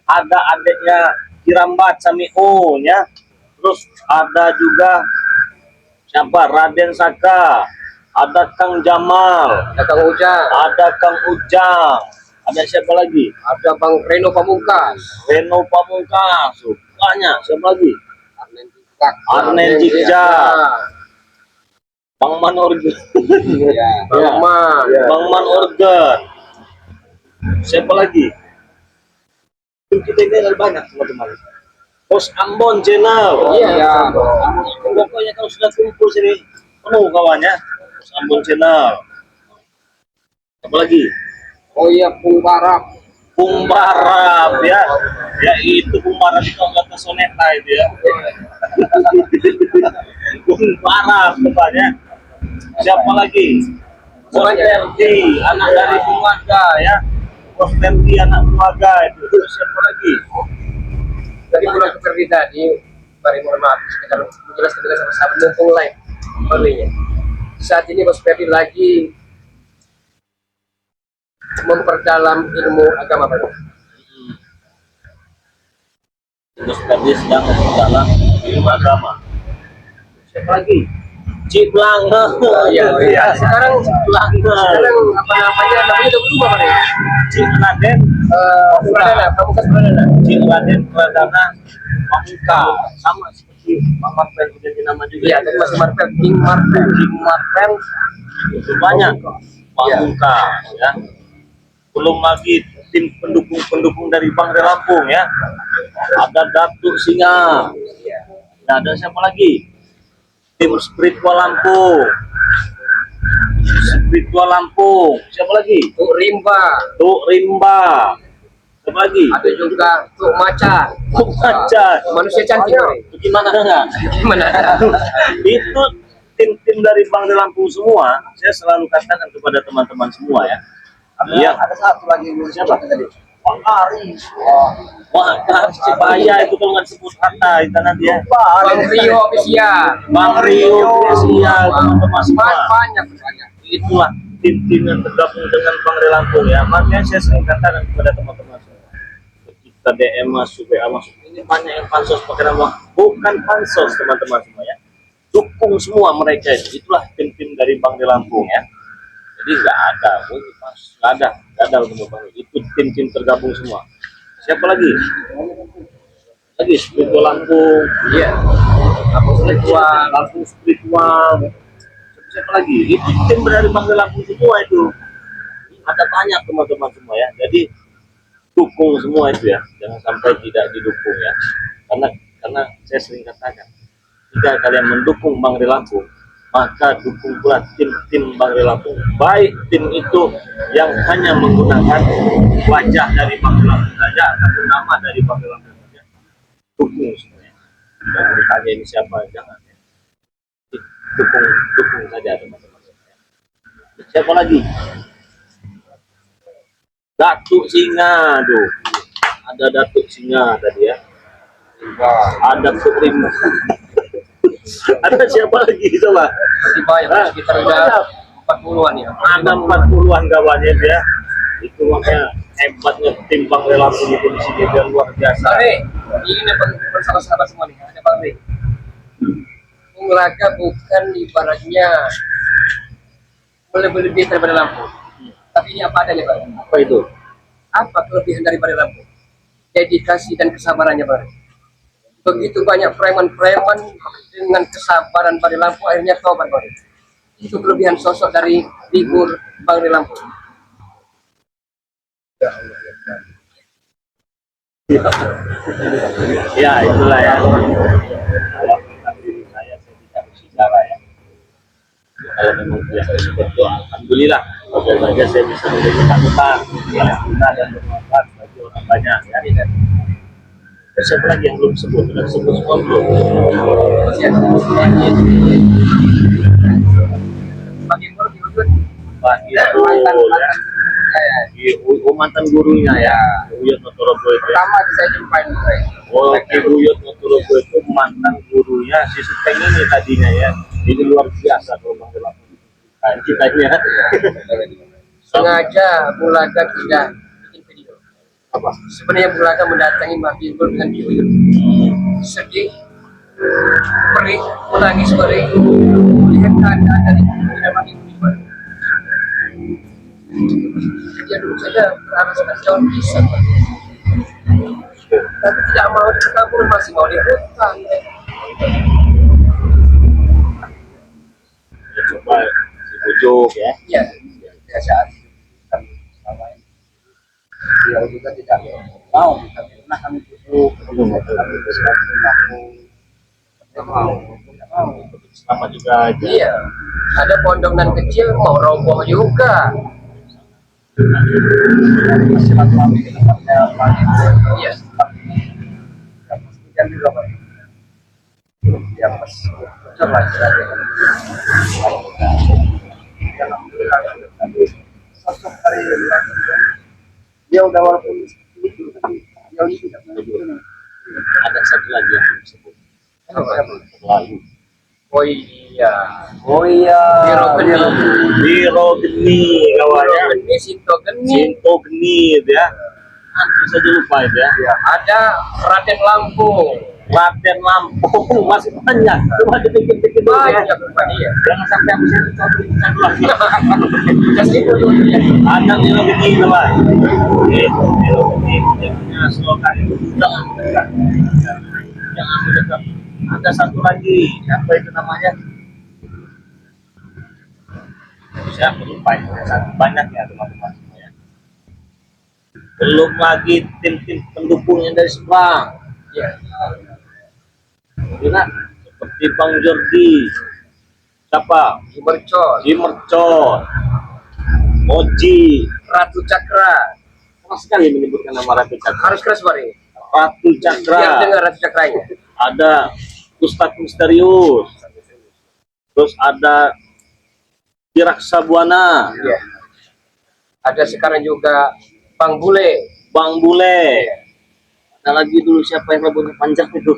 Ada adiknya Kirambat Samiun ya. Terus ada juga siapa? Raden Saka, ada Kang Jamal, Ada Kang Ujang. ada Kang Ujang, ada siapa lagi? Ada Bang Reno Pamungkas. Reno Pamungkas, banyak. Siapa lagi? Arnen Jikak. Arnen Jikjak. Bang Man Organ. Ya, Bang Man. Bang Man Organ. Siapa lagi? Tim kita ini ada banyak teman-teman. Bos Ambon Channel. Iya. Pokoknya kalau sudah kumpul sini penuh kawannya. Bos Ambon Channel. Apa lagi? Oh iya, Pung Barap. Bung Barap ya. Ya itu Bung Barap itu anggota Soneta itu ya. Bung Barap depannya. Siapa lagi? Ferdi, anak dari keluarga ya. Bos Ferdi anak keluarga itu. Terus siapa lagi? Tadi pulang ke Ferdi tadi, bari mohon maaf sekitar menjelaskan dengan sama-sama mumpung live barunya. Saat ini Bos Ferdi lagi memperdalam ilmu agama baru. Bos Ferdi sedang dalam ilmu agama. Siapa lagi? Ciplang. Iya. Sekarang Ciplang. apa namanya udah berubah Pak. Cikladen. Pradana, Pramuka Pradana. Cikladen Pradana Pamuka. Sama seperti Bang Marvel udah nama juga. Iya, tadi masih Marvel, King Marvel. King Marvel itu banyak. Pamuka ya. Belum lagi tim pendukung dari Bangre Lampung ya. Ada Datuk Singa. Nah, ada siapa lagi? Tim Spiritual Lampung. Spiritual Lampung. Siapa lagi? Tuk Rimba. Tuk Rimba. Siapa lagi? Ada juga Tuk Maca. Tuk Maca. Manusia cantik Pak. Itu gimana enggak? Gimana? Itu tim-tim dari Bangre Lampung semua. Saya selalu katakan kepada teman-teman semua ya. Iya. Ada satu lagi yang Siapa? tadi. Pak Ari. Wah, Cibaya itu kalau nggak sebut kata itu nanti ya. Bang Rio Official. Bang Rio, Sia, teman-teman semua. Banyak. Itulah tim-tim yang tergabung dengan Bangre Lampung ya. Makanya saya sering katakan kepada teman-teman semua. Ketika DM masuk, WA masuk, ini banyak yang pansos pakai nama. Bukan pansos teman-teman semua ya. Dukung semua mereka itu. Itulah tim-tim dari Bangre Lampung ya. Jadi nggak ada, nggak ada teman-teman. Itu tim-tim tergabung semua. Siapa lagi? Lagi Spiritual Lampung. Iya. Lampung Spiritual. Siapa lagi? Itu tim dari Bangre Lampung semua itu. Ada banyak teman-teman semua ya. Jadi dukung semua itu ya. Jangan sampai tidak didukung ya. Karena saya sering katakan, jika kalian mendukung Bangre Lampung, maka dukung pula tim-tim Bangre Lampung. Baik tim itu yang hanya menggunakan wajah dari Bangre Lampung saja atau nama dari Bangre Lampung saja. Dukung semuanya. Jangan ditanya ini siapa, jangan ya. Dukung saja teman-teman. Siapa lagi? Datuk Singa tuh. Ada Datuk Singa tadi ya. Ada Putrim. Ada siapa lagi coba? Masih banyak, sekitar udah 40-an ya. Ada 40-an kawannya ya. Itu makanya hebatnya tim Bangre Lampung itu di sini dia luar biasa. Bang Rey, ini bersama-sama semua nih. Ada Bang Rey. Laga bukan ibaratnya lebih daripada Lampung. Tapi ini apa adanya Bang? Apa itu? Apa kelebihan daripada Lampung? Dedikasi dan kesabarannya Bang Rey. Begitu banyak preman-preman dengan kesabaran Bangre Lampung akhirnya tobat Bang Rey. Itu kelebihan sosok dari figur Bangre Lampung. Ya itulah ya. Kalau diri saya tidak berbicara ya. Kalau memang biasa seperti itu, alhamdulillah. Semoga saja saya bisa menjadi catatan yang guna dan bermanfaat bagi orang banyak ya. Siapa lagi yang belum sebut? Sudah sebut semua belum? Mantan gurunya ya, Buyut Motorogo itu. Pertama saya jumpain Oh, Buyut Motorogo itu mantan gurunya si Supeng ini tadinya ya. Ini luar biasa kalau Bangre Lampung. Ceritanya. Sengaja Bulaga tidak bikin video. Apa? Sebenarnya Bulaga mendatangi Mbak Bimbul dengan video sedih, perih, menangis perih, melihat keadaan dari tidak Mbak Bimbul. Dia dulu saja beralasan jauh bisa, tapi tidak mau dikabur, masih mau dihutan. Ya, coba dibujuk ya. Ya, saat Dia juga tidak mau, tapi pernah kami duduk, Sama juga aja. iya, ada pondongan kecil mau roboh juga. silaturahmi ke tempatnya pagi. Iya. Pastikan juga Pak. Ya pas coba Alhamdulillah. Tapi sosok dari dia udah walaupun itu tapi dia ini tidak benar. Ada satu lagi yang belum disebut. Lalu Oh iya. Oh iya. Biro Geni. Biro Geni kawannya. Geni, Sinto Geni. Sinto Geni itu ya. Hampir saja lupa itu ya. Ada Raden Lampung. Raden Lampung masih banyak. Cuma dikit-dikit dulu ya. Banyak rupanya ya. Jangan sampai habis itu satu lagi. Just itu dulu ya. Ada Biro Geni teman. Biro Geni dia punya slogan itu jangan mendekat. Jangan mendekat. Ada satu lagi, apa itu namanya? Saya lupa itu, banyak ya teman-teman semua ya. Belum lagi tim-tim pendukungnya dari seberang. Ya. Ingat seperti Bang Jordi, siapa? Mercon. Mercon, Oji, Ratu Cakra. sama sekali menyebutkan nama Ratu Cakra. Harus keras bari. Ratu Yang Cakra, dengar Ratu Cakranya. ada Ustadz Misterius, terus ada Piraksa Buana, Ya. Ada sekarang juga Bang Bule. Bang Bule. Ada lagi dulu siapa yang rambutnya panjang itu?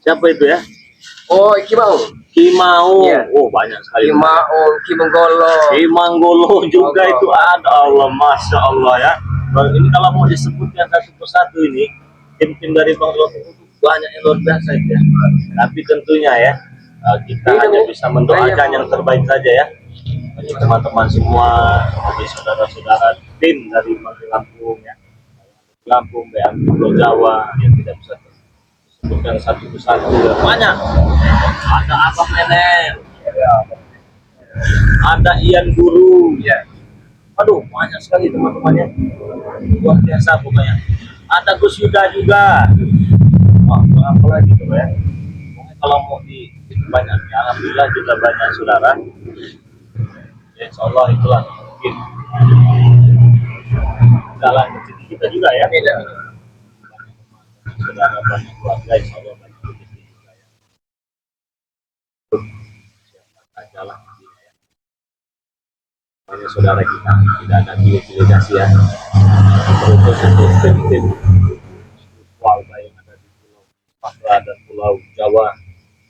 Siapa itu ya? Oh, Iki Mau. Kimau. Iya. Oh banyak sekali. Ki Maung, Ki Menggolo. Kimanggolo juga Allah. itu ada. Allah, masya Allah ya. Nah, ini kalau mau disebutkan satu persatu ini tim-tim dari Bang Lopo itu banyak yang luar biasa itu ya. Tapi tentunya ya kita Iya, hanya Bu. bisa mendoakan Iya, yang Bu. terbaik saja ya. Bagi teman-teman semua, bagi saudara-saudara tim dari Bang Lampung ya. Lampung, Pulau Jawa yang tidak bisa disebutkan satu persatu ya. Banyak. Ada Abang Nenek, ada Ian Guru, Ya. aduh banyak sekali teman-temannya, luar biasa pokoknya. Ada Gus Yuda juga. Wah, apa lagi tuh ya? Pokoknya kalau mau di banyak, ya, alhamdulillah juga banyak saudara. Ya, insya Allah itulah mungkin jalan kecil kita juga ya. Beda. Saudara banyak keluarga, insya Allah banyak rezeki juga ya. Siapa saja lah intinya ya. Banyak saudara kita tidak ada pilih-pilih ya. Terus untuk tim-tim warga yang ada di Pulau Sumatera dan Pulau Jawa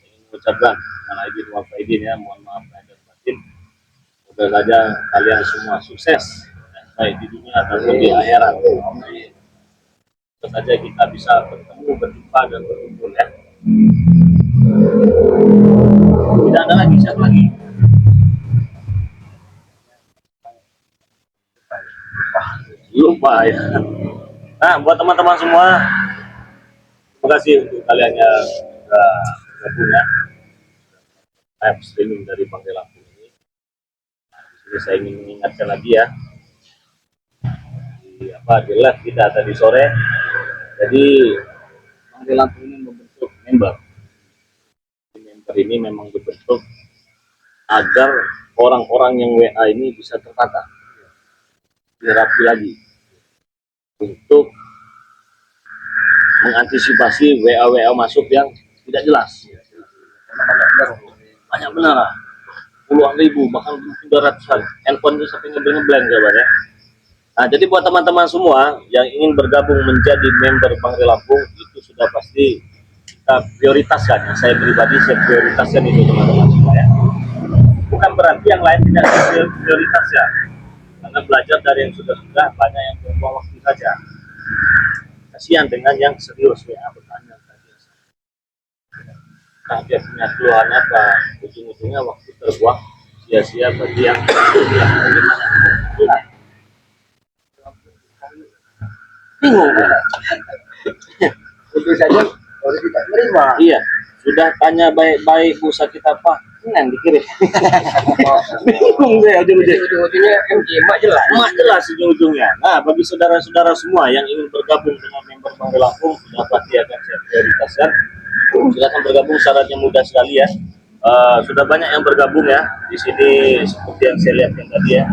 ingin mengucapkan lagi dua faidin ya, mohon maaf lahir dan batin. Semoga saja kalian semua sukses baik di dunia ataupun di akhirat. Semoga saja kita bisa bertemu, berjumpa dan berkumpul ya. Tidak ada lagi, siapa lagi? Lupa ya. Nah, buat teman-teman semua, terima kasih untuk kalian yang sudah bergabung ya. Live streaming dari Bangkai Lampung ini. Nah, di sini saya ingin mengingatkan lagi ya. Di live kita tadi sore. Jadi Bangkai Lampung ini membentuk member. Member ini memang dibentuk agar orang-orang yang WA ini bisa tertata, dirapi lagi, untuk mengantisipasi WA masuk yang tidak jelas. Banyak benar lah, puluhan ribu bahkan mungkin ratusan handphone itu sampai ngeblank jawabannya. Nah, jadi buat teman-teman semua yang ingin bergabung menjadi member Bangkai Lampung itu sudah pasti kita prioritaskan. Yang saya pribadi saya prioritaskan itu teman-teman semua ya. Bukan berarti yang lain tidak prioritas ya. Karena belajar dari yang sudah banyak yang buang waktu saja. Kasihan dengan yang serius ya, bertanya saja. Nah, dia punya keluhan apa? Ujung-ujungnya waktu terbuang sia-sia bagi yang bingung. Tentu saja harus kita terima. Iya, sudah tanya baik-baik pulsa kita Pak, yang dikirim. Bingung saya Ujung-ujungnya MJ mak jelas. Mak jelas ujung-ujungnya. Nah, bagi saudara-saudara semua yang ingin bergabung dengan member Bangkai Lampung, sudah pasti akan saya prioritaskan. Silakan bergabung, syaratnya mudah sekali ya. Sudah banyak yang bergabung ya di sini seperti yang saya lihat yang tadi ya.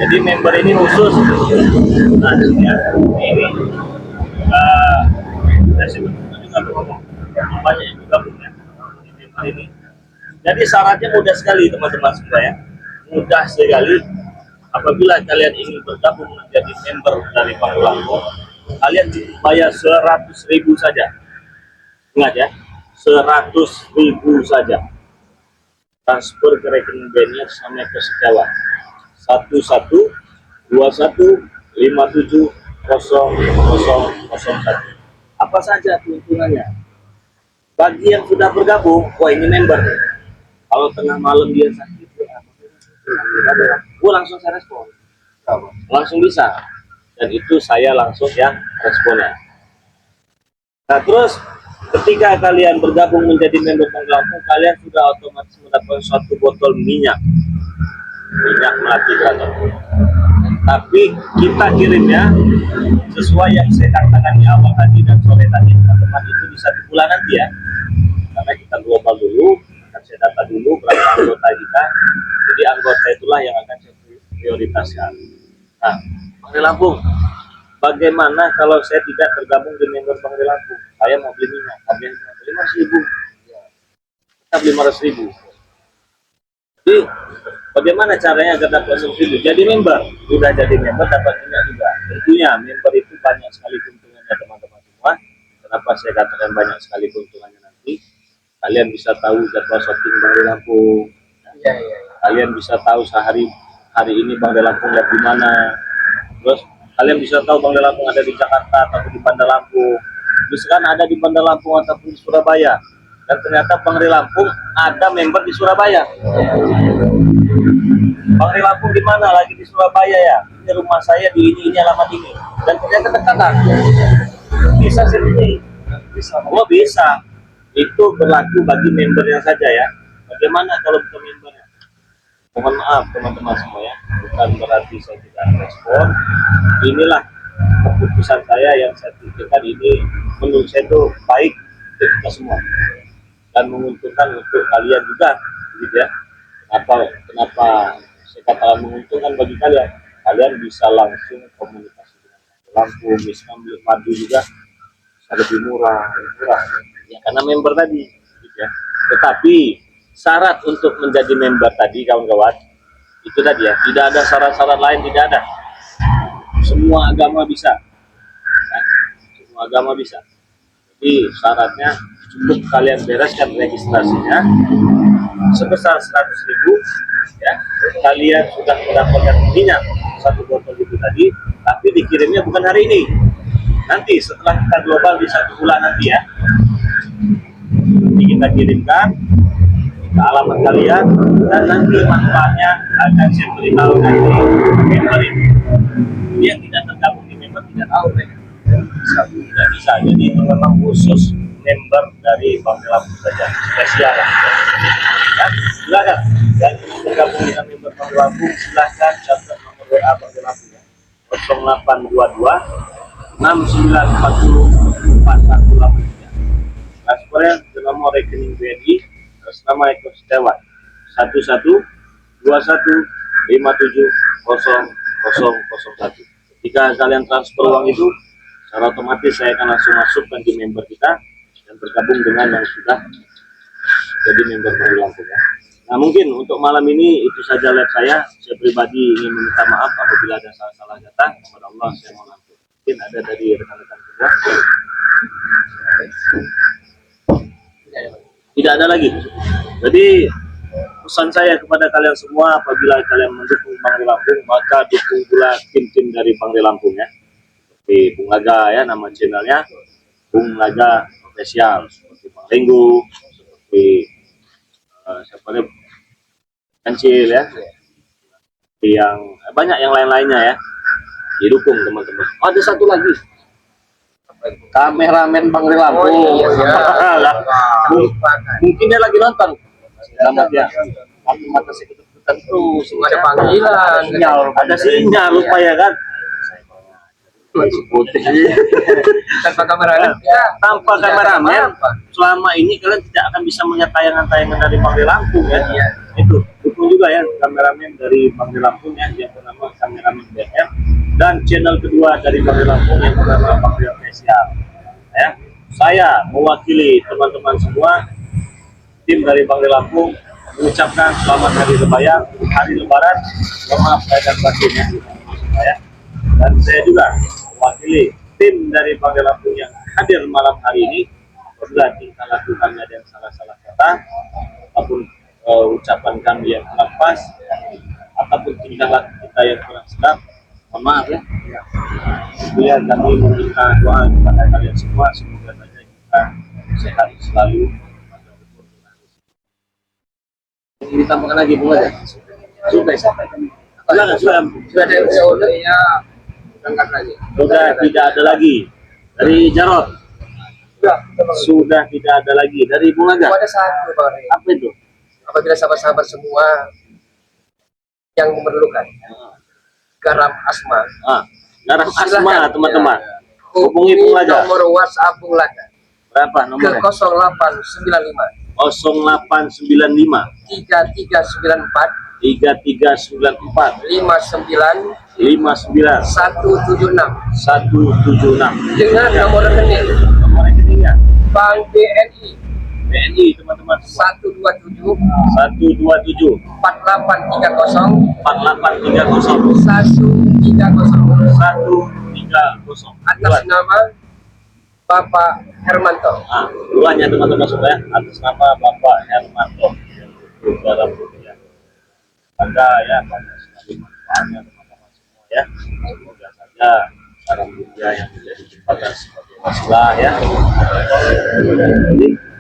Jadi member ini khusus. Nah, ya, ini saya sebutkan juga bergabung. Banyak yang bergabung ya di member ini. Jadi syaratnya mudah sekali teman-teman semua ya. mudah sekali. Apabila kalian ingin bergabung menjadi member dari Bangri Lampung, kalian bayar 100.000 saja. Ingat ya, 100.000 saja. Transfer ke rekening BNI sama ke sejawat 1121570001. Apa saja keuntungannya? Bagi yang sudah bergabung, wah ini member. Kalau tengah malam dia sakit, langsung saya respon, langsung bisa. Dan itu saya langsung yang responnya. Nah terus ketika kalian bergabung menjadi member Bangri Lampung, kalian sudah otomatis mendapatkan suatu botol minyak melati gerakan. Tapi kita kirimnya sesuai yang saya katakan di awal tadi dan sore tadi, teman-teman, itu di 1 bulan nanti ya, karena kita global dulu, akan saya data dulu berapa anggota kita. Jadi anggota itulah yang akan saya prioritaskan. Nah, Bangri Lampung, bagaimana kalau saya tidak tergabung di member Bangri Lampung? Saya mau beli minyak, harganya 500.000. Kita 500.000. Jadi bagaimana caranya agar dapat 100.000? Jadi member, sudah jadi member dapat minyak juga. Tentunya member itu banyak sekali keuntungannya teman-teman semua. Kenapa saya katakan banyak sekali keuntungannya nanti? Kalian bisa tahu jadwal syuting Bangri Lampung. Kalian bisa tahu hari ini Bangri Lampung lihat di mana. Terus kalian bisa tahu Bangri Lampung ada di Jakarta atau di Bandar Lampung. Misalkan ada di Bandar Lampung ataupun di Surabaya. Dan ternyata Bangri Lampung ada member di Surabaya. Bangri Lampung di mana? Lagi di Surabaya ya. Ini rumah saya di ini alamat ini. Dan ternyata dekat. Bisa sendiri. Oh bisa. Itu berlaku bagi membernya saja ya. Bagaimana kalau bukan membernya? Mohon maaf teman-teman semua ya. Bukan berarti saya tidak respon. Inilah keputusan saya yang saya pikirkan ini menurut saya itu baik untuk kita semua. Dan menguntungkan untuk kalian juga, gitu ya. Kenapa saya katakan menguntungkan bagi kalian? Kalian bisa langsung komunikasi dengan Lampung, misalkan beli madu juga bisa lebih murah, ya karena member tadi, gitu ya. Tetapi syarat untuk menjadi member tadi, kawan-kawan, itu tadi ya, tidak ada syarat-syarat lain, tidak ada. Semua agama bisa, ya. Semua agama bisa. Jadi syaratnya cukup kalian bereskan registrasinya sebesar 100.000 ya. Kalian sudah mendapatkan minyak 1 botol itu tadi, tapi dikirimnya bukan hari ini, nanti setelah kita global di 1 bulan nanti ya. Nanti kita kirimkan ke alamat kalian dan nanti manfaatnya akan saya beritahukan di member ini. Dia tidak tergabung di member tidak tahu mereka. Tidak bisa, jadi itu memang khusus member dari Bangri Lampung saja, spesial ya. Silakan yang tergabung dengan member Bangri Lampung, silakan catat nomor WA Bangri Lampung ya, 0822 6940 4183. Transfernya ke nomor rekening BNI atas nama Eko Setiawan 1121570001. Ketika kalian transfer uang itu, secara otomatis saya akan langsung masukkan di member kita dan bergabung dengan yang sudah jadi member Bangri Lampung ya. Nah mungkin untuk malam ini itu saja live saya. Saya pribadi ingin meminta maaf apabila ada salah-salah kata. Kepada Allah saya mohon ampun. Mungkin ada dari rekan-rekan semua. Tidak ada lagi. Jadi pesan saya kepada kalian semua, apabila kalian mendukung Bangri Lampung, maka dukung pula tim-tim dari Bangri Lampung ya. Seperti Bung Laga ya, nama channelnya Bung Laga Official, seperti Bang Renggu, seperti siapa nih, Kancil ya, seperti yang banyak yang lain-lainnya ya, didukung teman-teman. Oh, ada satu lagi, kameramen Bangri Lampung. Mungkin dia lagi nonton. Selamat ya. Tapi mata saya ketutupan terus. Ada panggilan, Ada sinyal lupa ya kan. tanpa kameramen Tanpa kameramen selama ini kalian tidak akan bisa melihat tayangan-tayangan dari Bangri Lampung ya. Itu dukung juga ya kameramen dari Bangri Lampung ya, yang bernama kameramen BM, dan channel kedua dari Bangri Lampung yang bernama Bangri Official ya. Saya mewakili teman-teman semua tim dari Bangri Lampung mengucapkan selamat hari Lebaran. Mohon maaf saya dan batin ya. Dan saya juga mewakili tim dari Bangga Lampung yang hadir malam hari ini. Apabila tingkah laku kami ada yang salah-salah kata, ataupun ucapan kami yang kurang pas, ataupun tingkah laku kita yang kurang sedap, mohon maaf ya. Kemudian kami meminta doa kepada kalian semua, semoga saja kita sehat selalu. Ini tambahkan lagi Bu ya. Sudah sampaikan. Sudah ada yang Sebenarnya angkat lagi. sudah tidak ada lagi dari Jarot. Sudah tidak ada lagi dari Ibu Laga. Ada satu Bang Rey. Apa itu? Apabila sahabat-sahabat semua yang memerlukan garam asma, Garam asma Silakan. teman-teman. Ya. Hubungi Bung Laga. nomor WhatsApp Bung Laga Berapa ke nomornya? 0895 0895 3394 3394 59 59 176 176. dengan nomor rekening Nomor rekeningnya Bank BNI BNI teman-teman semua. 127 127 4830 4830 130 130. atas nama Bapak Hermanto. Duanya teman-teman semua ya, atas nama Bapak Hermanto dalam rupiah. Anda ya, pada sekali manfaatnya teman-teman semua ya. Semoga saja dalam rupiah yang menjadi jembatan sebagai wasilah ya.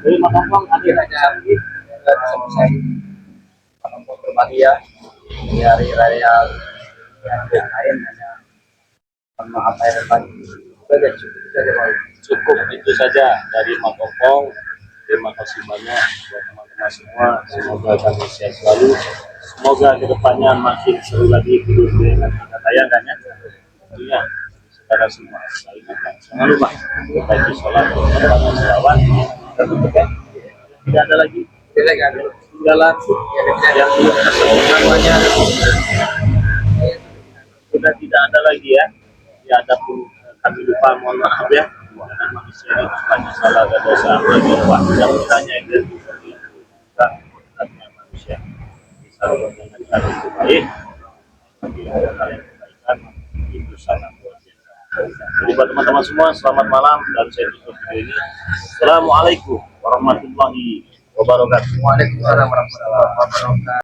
Jadi makam ada yang pesan lagi. Saya mau berbagi ya di hari raya yang lain hanya mohon maaf lahir dan batin. Sudah cukup saja Bang. Cukup itu saja dari Makongkong. Terima kasih banyak buat teman-teman semua. Semoga kami sehat selalu. Semoga kedepannya makin seru lagi video yang akan kita tayangkan ya. Tentunya saudara semua. Saya ingatkan, jangan lupa bagi sholat dan selawat. Dan tutup ya. Tidak ada lagi. Tinggalan yang belum tersebut namanya sudah tidak ada lagi ya. Ya adapun kami lupa, mohon maaf ya. Karena manusia itu banyak salah dan dosa. Lupa tidak bertanya itu kita manusia. Bisa dengan cara yang baik. Bila ada hal yang kebaikan itu sangat luar biasa. Jadi buat teman-teman semua, selamat malam dan saya tutup video ini. Assalamualaikum warahmatullahi wabarakatuh. Waalaikumsalam warahmatullahi wabarakatuh.